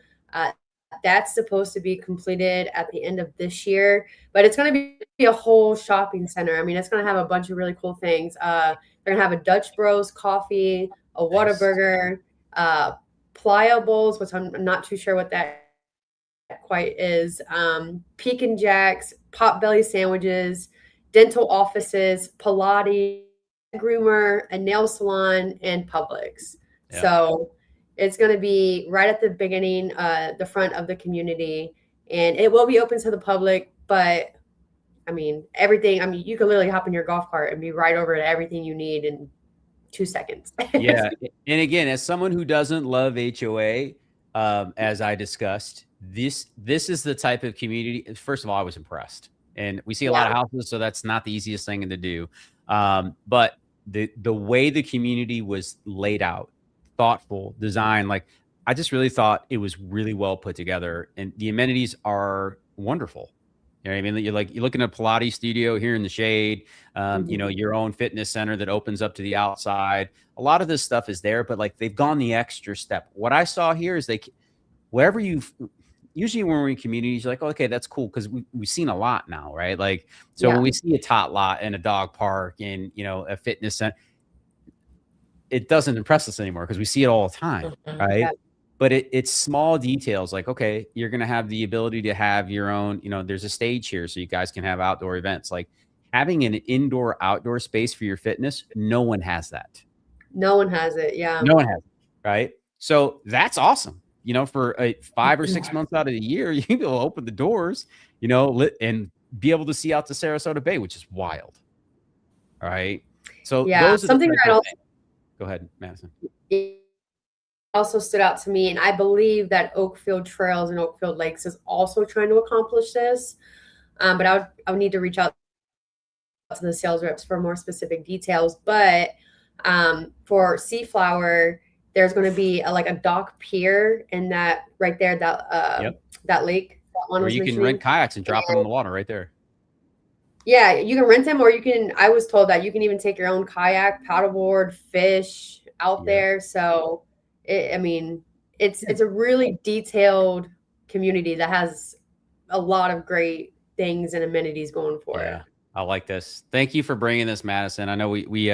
that's supposed to be completed at the end of this year, but it's going to be a whole shopping center. I mean, it's going to have a bunch of really cool things. They're going to have a Dutch Bros coffee, a Whataburger, Pliables, which I'm not too sure what that quite is, Pekin Jacks, Potbelly sandwiches, dental offices, Pilates, groomer, a nail salon, and Publix. Yeah. So it's going to be right at the beginning, the front of the community, and it will be open to the public. But I mean, everything. I mean, you can literally hop in your golf cart and be right over to everything you need in 2 seconds. Yeah, and again, as someone who doesn't love HOA, as I discussed, this is the type of community. First of all, I was impressed, and we see a lot of houses, so that's not the easiest thing to do. But the way the community was laid out, thoughtful design, like I just really thought it was really well put together, and the amenities are wonderful. You know what I mean? You're looking at a Pilates studio here in the shade, you know, your own fitness center that opens up to the outside. A lot of this stuff is there, but like they've gone the extra step. What I saw here is usually when we're in communities, you're like, oh, okay, that's cool, because we've seen a lot now, right? Like, so when we see a tot lot and a dog park and, you know, a fitness center, it doesn't impress us anymore because we see it all the time, right? Yeah. But it's small details like, okay, you're going to have the ability to have your own, you know, there's a stage here so you guys can have outdoor events. Like having an indoor outdoor space for your fitness, no one has that. No one has it. Yeah. No one has it, right? So that's awesome. You know, for 5 or 6 months out of the year, you can go open the doors, you know, and be able to see out to Sarasota Bay, which is wild. All right. So yeah, those are something that also, go ahead, Madison. It also stood out to me, and I believe that Oakfield Trails and Oakfield Lakes is also trying to accomplish this. But I would need to reach out to the sales reps for more specific details. But for Seaflower, there's going to be a dock pier in that right there, that lake. That one where you can rent kayaks and drop them in the water right there. Yeah, you can rent them, or you can. I was told that you can even take your own kayak, paddleboard, fish out there. So, I mean, it's a really detailed community that has a lot of great things and amenities going for it. I like this. Thank you for bringing this, Madison. I know we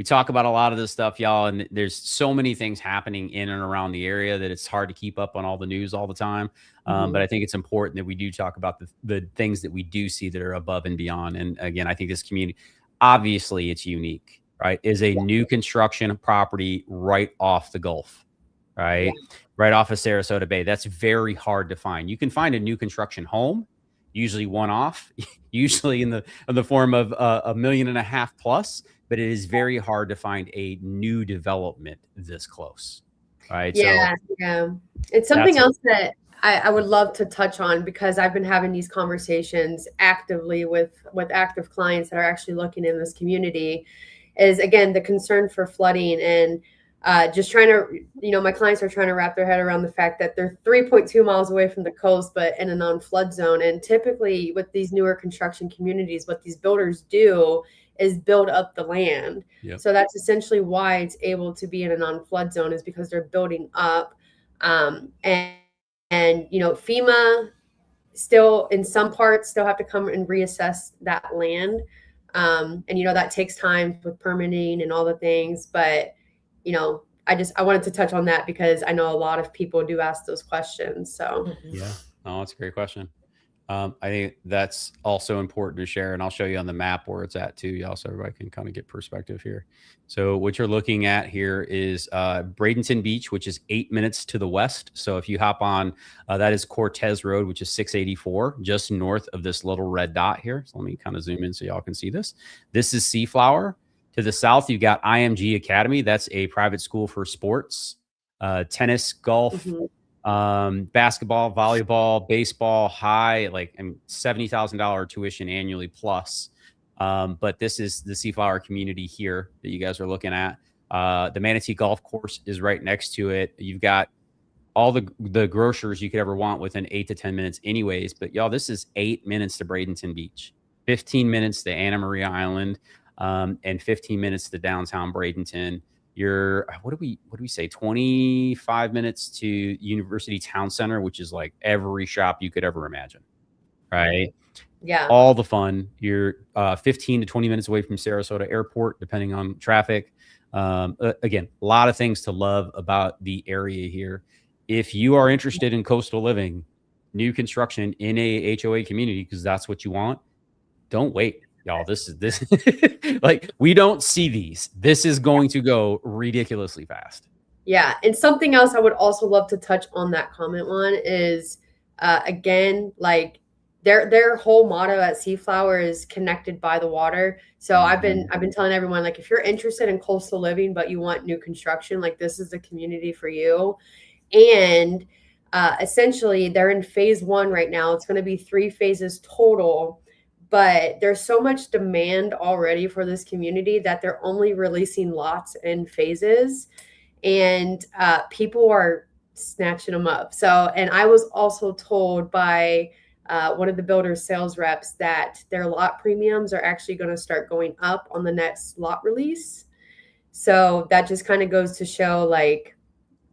talk about a lot of this stuff, y'all, and there's so many things happening in and around the area that it's hard to keep up on all the news all the time. But I think it's important that we do talk about the things that we do see that are above and beyond. And again, I think this community, obviously it's unique, right? Is a new construction property right off the Gulf. right? Right off of Sarasota Bay. That's very hard to find. You can find a new construction home, usually one off, usually in the form of $1.5 million plus, but it is very hard to find a new development this close, right? Yeah, it's something else that I would love to touch on, because I've been having these conversations actively with active clients that are actually looking in this community, is again the concern for flooding, and just trying to, my clients are trying to wrap their head around the fact that they're 3.2 miles away from the coast, but in a non-flood zone. And typically with these newer construction communities, what these builders do is build up the land. So that's essentially why it's able to be in a non-flood zone, is because they're building up. And FEMA still in some parts still have to come and reassess that land. And that takes time with permitting and all the things, but I wanted to touch on that because I know a lot of people do ask those questions. So yeah, no, that's a great question. I think that's also important to share, and I'll show you on the map where it's at too, y'all, so everybody can kind of get perspective here. So what you're looking at here is Bradenton Beach, which is 8 minutes to the west. So if you hop on, that is Cortez Road, which is 684, just north of this little red dot here. So let me kind of zoom in so y'all can see this. This is Seaflower. To the south, you've got IMG Academy. That's a private school for sports, tennis, golf, basketball, volleyball, baseball, high, like $70,000 tuition annually plus. But this is the Seaflower community here that you guys are looking at. The Manatee Golf Course is right next to it. You've got all the grocers you could ever want within 8 to 10 minutes anyways. But y'all, this is 8 minutes to Bradenton Beach, 15 minutes to Anna Maria Island, and 15 minutes to downtown Bradenton. You're, what do we say, 25 minutes to University Town Center, which is like every shop you could ever imagine, right? Yeah. All the fun. You're 15 to 20 minutes away from Sarasota Airport, depending on traffic. Again, a lot of things to love about the area here. If you are interested in coastal living, new construction in a HOA community, because that's what you want, don't wait. Y'all, this like, we don't see these. This is going to go ridiculously fast. Yeah. And something else I would also love to touch on that comment on is, again, like their whole motto at Seaflower is connected by the water. So I've been telling everyone, like, if you're interested in coastal living, but you want new construction, like this is the community for you. And essentially they're in phase 1 right now. It's going to be 3 phases total. But there's so much demand already for this community that they're only releasing lots in phases, and people are snatching them up. So, and I was also told by one of the builder's sales reps that their lot premiums are actually going to start going up on the next lot release. So that just kind of goes to show, like,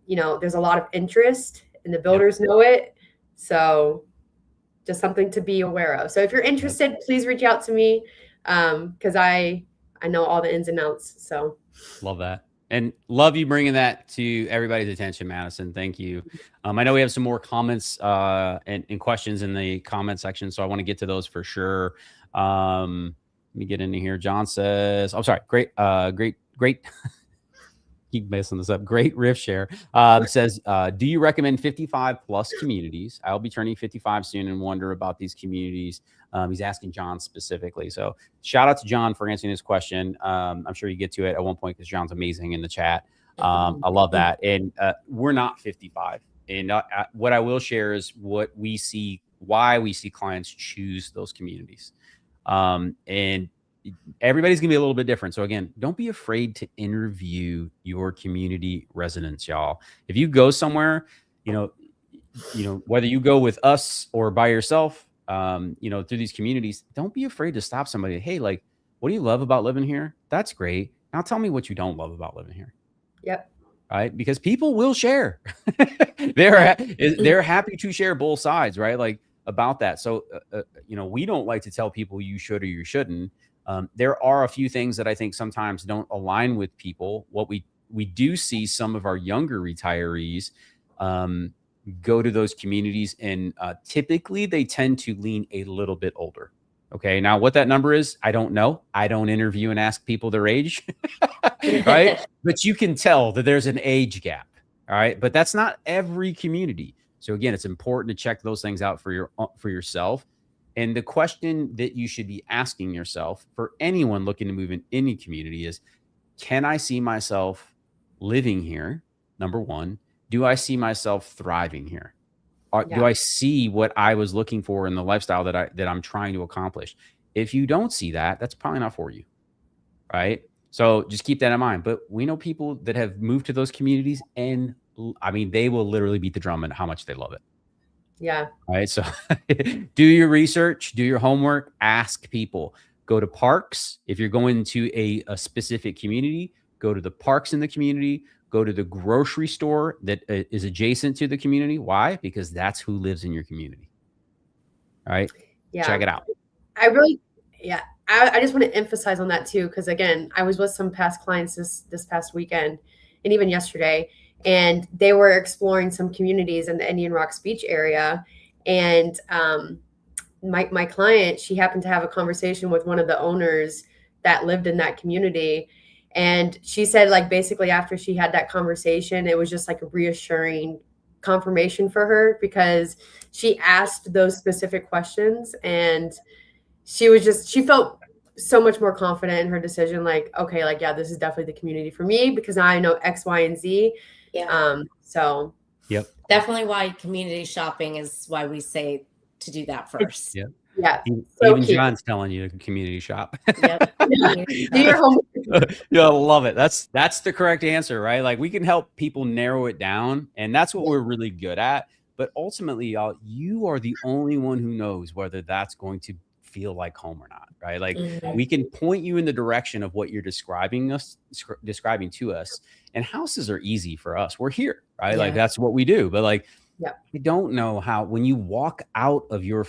there's a lot of interest and the builders know it. So just something to be aware of. So if you're interested, please reach out to me, because I know all the ins and outs. So love that. And love you bringing that to everybody's attention, Madison. Thank you. I know we have some more comments and questions in the comment section, so I want to get to those for sure. Let me get into here. John says, I'm sorry, great. Keep messing this up. Great riff share. Says, do you recommend 55 plus communities? I'll be turning 55 soon and wonder about these communities. He's asking John specifically. So shout out to John for answering this question. I'm sure you get to it at one point because John's amazing in the chat. I love that. And we're not 55. And what I will share is what we see, why we see clients choose those communities. And everybody's gonna be a little bit different. So again, don't be afraid to interview your community residents, y'all. If you go somewhere, whether you go with us or by yourself, through these communities, don't be afraid to stop somebody. Hey, like, what do you love about living here? That's great. Now tell me what you don't love about living here. Yep. Right? Because people will share. They're happy to share both sides, right? Like, about that. So, we don't like to tell people you should or you shouldn't. There are a few things that I think sometimes don't align with people. What we do see some of our younger retirees go to those communities, and typically they tend to lean a little bit older. Okay. Now what that number is, I don't know. I don't interview and ask people their age, right? But you can tell that there's an age gap. All right. But that's not every community. So again, it's important to check those things out for yourself. And the question that you should be asking yourself for anyone looking to move in any community is, can I see myself living here? Number one, do I see myself thriving here? Do I see what I was looking for in the lifestyle that I'm trying to accomplish? If you don't see that, that's probably not for you. Right. So just keep that in mind. But we know people that have moved to those communities, and I mean, they will literally beat the drum and how much they love it. Yeah. All right. So do your research, do your homework, ask people, go to parks. If you're going to a specific community, go to the parks in the community, go to the grocery store that is adjacent to the community. Why? Because that's who lives in your community. All right. Yeah. Check it out. I just want to emphasize on that too, because again, I was with some past clients this past weekend and even yesterday, and they were exploring some communities in the Indian Rocks Beach area. And my client, she happened to have a conversation with one of the owners that lived in that community. And she said, like, basically after she had that conversation, it was just like a reassuring confirmation for her, because she asked those specific questions, and she felt so much more confident in her decision. Like, okay, like, yeah, this is definitely the community for me because now I know X, Y, and Z. Yeah. So yep. Definitely why community shopping is why we say to do that first. Yep. Yeah. Even John's telling you to community shop. Yep. Do your homework. Yeah, I love it. That's the correct answer, right? Like, we can help people narrow it down, and that's what we're really good at. But ultimately, y'all, you are the only one who knows whether that's going to feel like home or not, right? Like, we can point you in the direction of what you're describing to us. And houses are easy for us. We're here, right? Yeah. Like, that's what we do. But like, I don't know how, when you walk out of your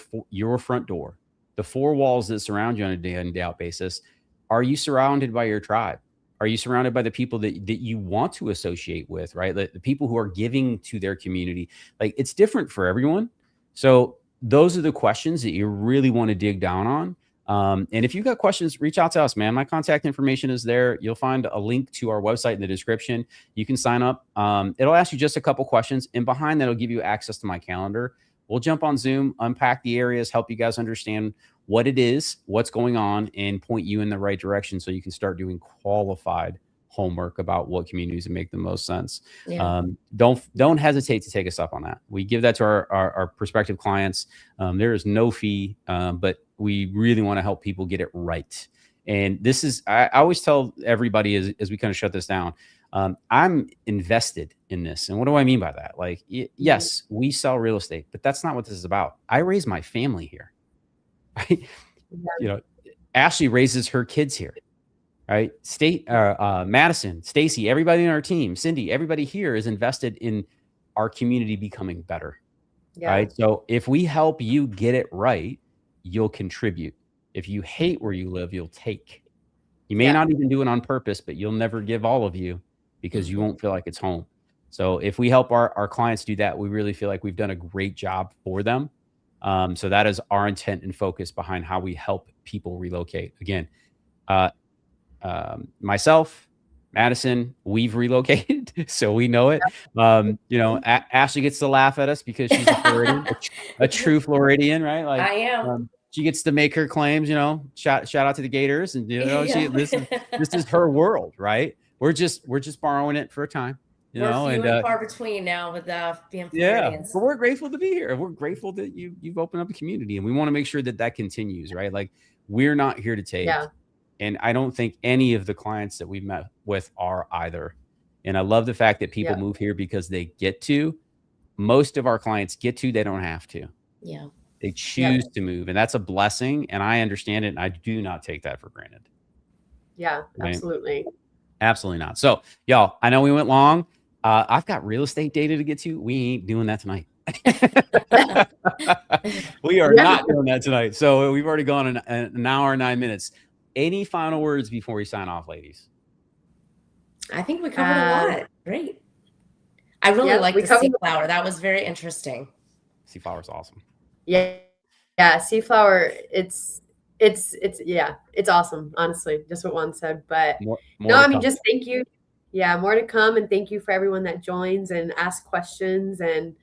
front door, the four walls that surround you on a day in, day out basis, are you surrounded by your tribe? Are you surrounded by the people that you want to associate with, right? The people who are giving to their community. Like, it's different for everyone. So those are the questions that you really want to dig down on. And if you've got questions, reach out to us, man. My contact information is there. You'll find a link to our website in the description. You can sign up. It'll ask you just a couple questions, and behind that, it'll give you access to my calendar. We'll jump on Zoom, unpack the areas, help you guys understand what it is, what's going on, and point you in the right direction so you can start doing qualified homework about what communities make the most sense. Yeah. Don't hesitate to take us up on that. We give that to our prospective clients. There is no fee, but we really want to help people get it right. And this is, I always tell everybody as we kind of shut this down, I'm invested in this. And what do I mean by that? Like, yes, we sell real estate, but that's not what this is about. I raise my family here. Right? Yeah. You know, Ashley raises her kids here. Right? Madison, Stacy, everybody in our team, Cindy, everybody here is invested in our community becoming better. Yeah. Right? So if we help you get it right, you'll contribute. If you hate where you live, you'll take. You may not even do it on purpose, but you'll never give all of you because you won't feel like it's home. So if we help our clients do that, we really feel like we've done a great job for them. So that is our intent and focus behind how we help people relocate. Again, myself, Madison, we've relocated, so we know it. You know, Ashley gets to laugh at us because she's a Floridian, a true Floridian, right? Like, I am. She gets to make her claims. You know, shout out to the Gators, and you know, this is her world, right? We're just borrowing it for a time. You know, few and far between now with being Floridians. Yeah, but we're grateful to be here. We're grateful that you've opened up a community, and we want to make sure that continues, right? Like, we're not here to take. Yeah. And I don't think any of the clients that we've met with are either. And I love the fact that people move here because they get to. Most of our clients get to, they don't have to. Yeah. They choose to move. And that's a blessing. And I understand it. And I do not take that for granted. Yeah, absolutely. Right? Absolutely not. So, y'all, I know we went long. I've got real estate data to get to. We ain't doing that tonight. We are not doing that tonight. So we've already gone an hour and 9 minutes. Any final words before we sign off, ladies? I think we covered a lot. Great. I really like the Seaflower. That was very interesting. Seaflower is awesome. Yeah. Seaflower. It's awesome. Honestly, just what Juan said. But I mean, just thank you. Yeah, more to come. And thank you for everyone that joins and asks questions. And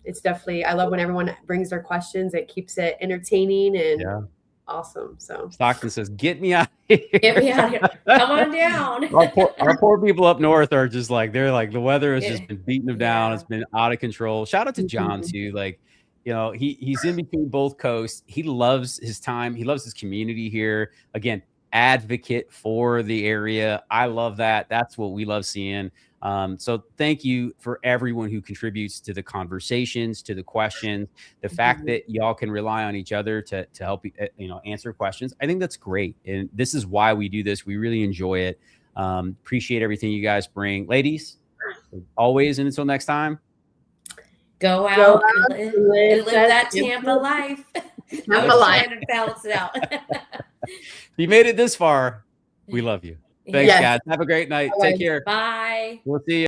it's definitely, I love when everyone brings their questions. It keeps it entertaining and awesome. So Stockton says, "Get me out of here. Get me out of here. Come on down." Our poor people up north are just like, they're like, the weather has just been beating them down. It's been out of control. Shout out to John too. Like, you know, he's in between both coasts. He loves his time. He loves his community here. Again, advocate for the area. I love that. That's what we love seeing. So thank you for everyone who contributes to the conversations, to the questions, the fact that y'all can rely on each other to help you know, answer questions. I think that's great. And this is why we do this. We really enjoy it. Appreciate everything you guys bring. Ladies, always, and until next time, go out and live that Tampa life. Tampa life. And balance it out. if you made it this far, we love you. Thanks, guys. Have a great night. Take care. Bye. We'll see you.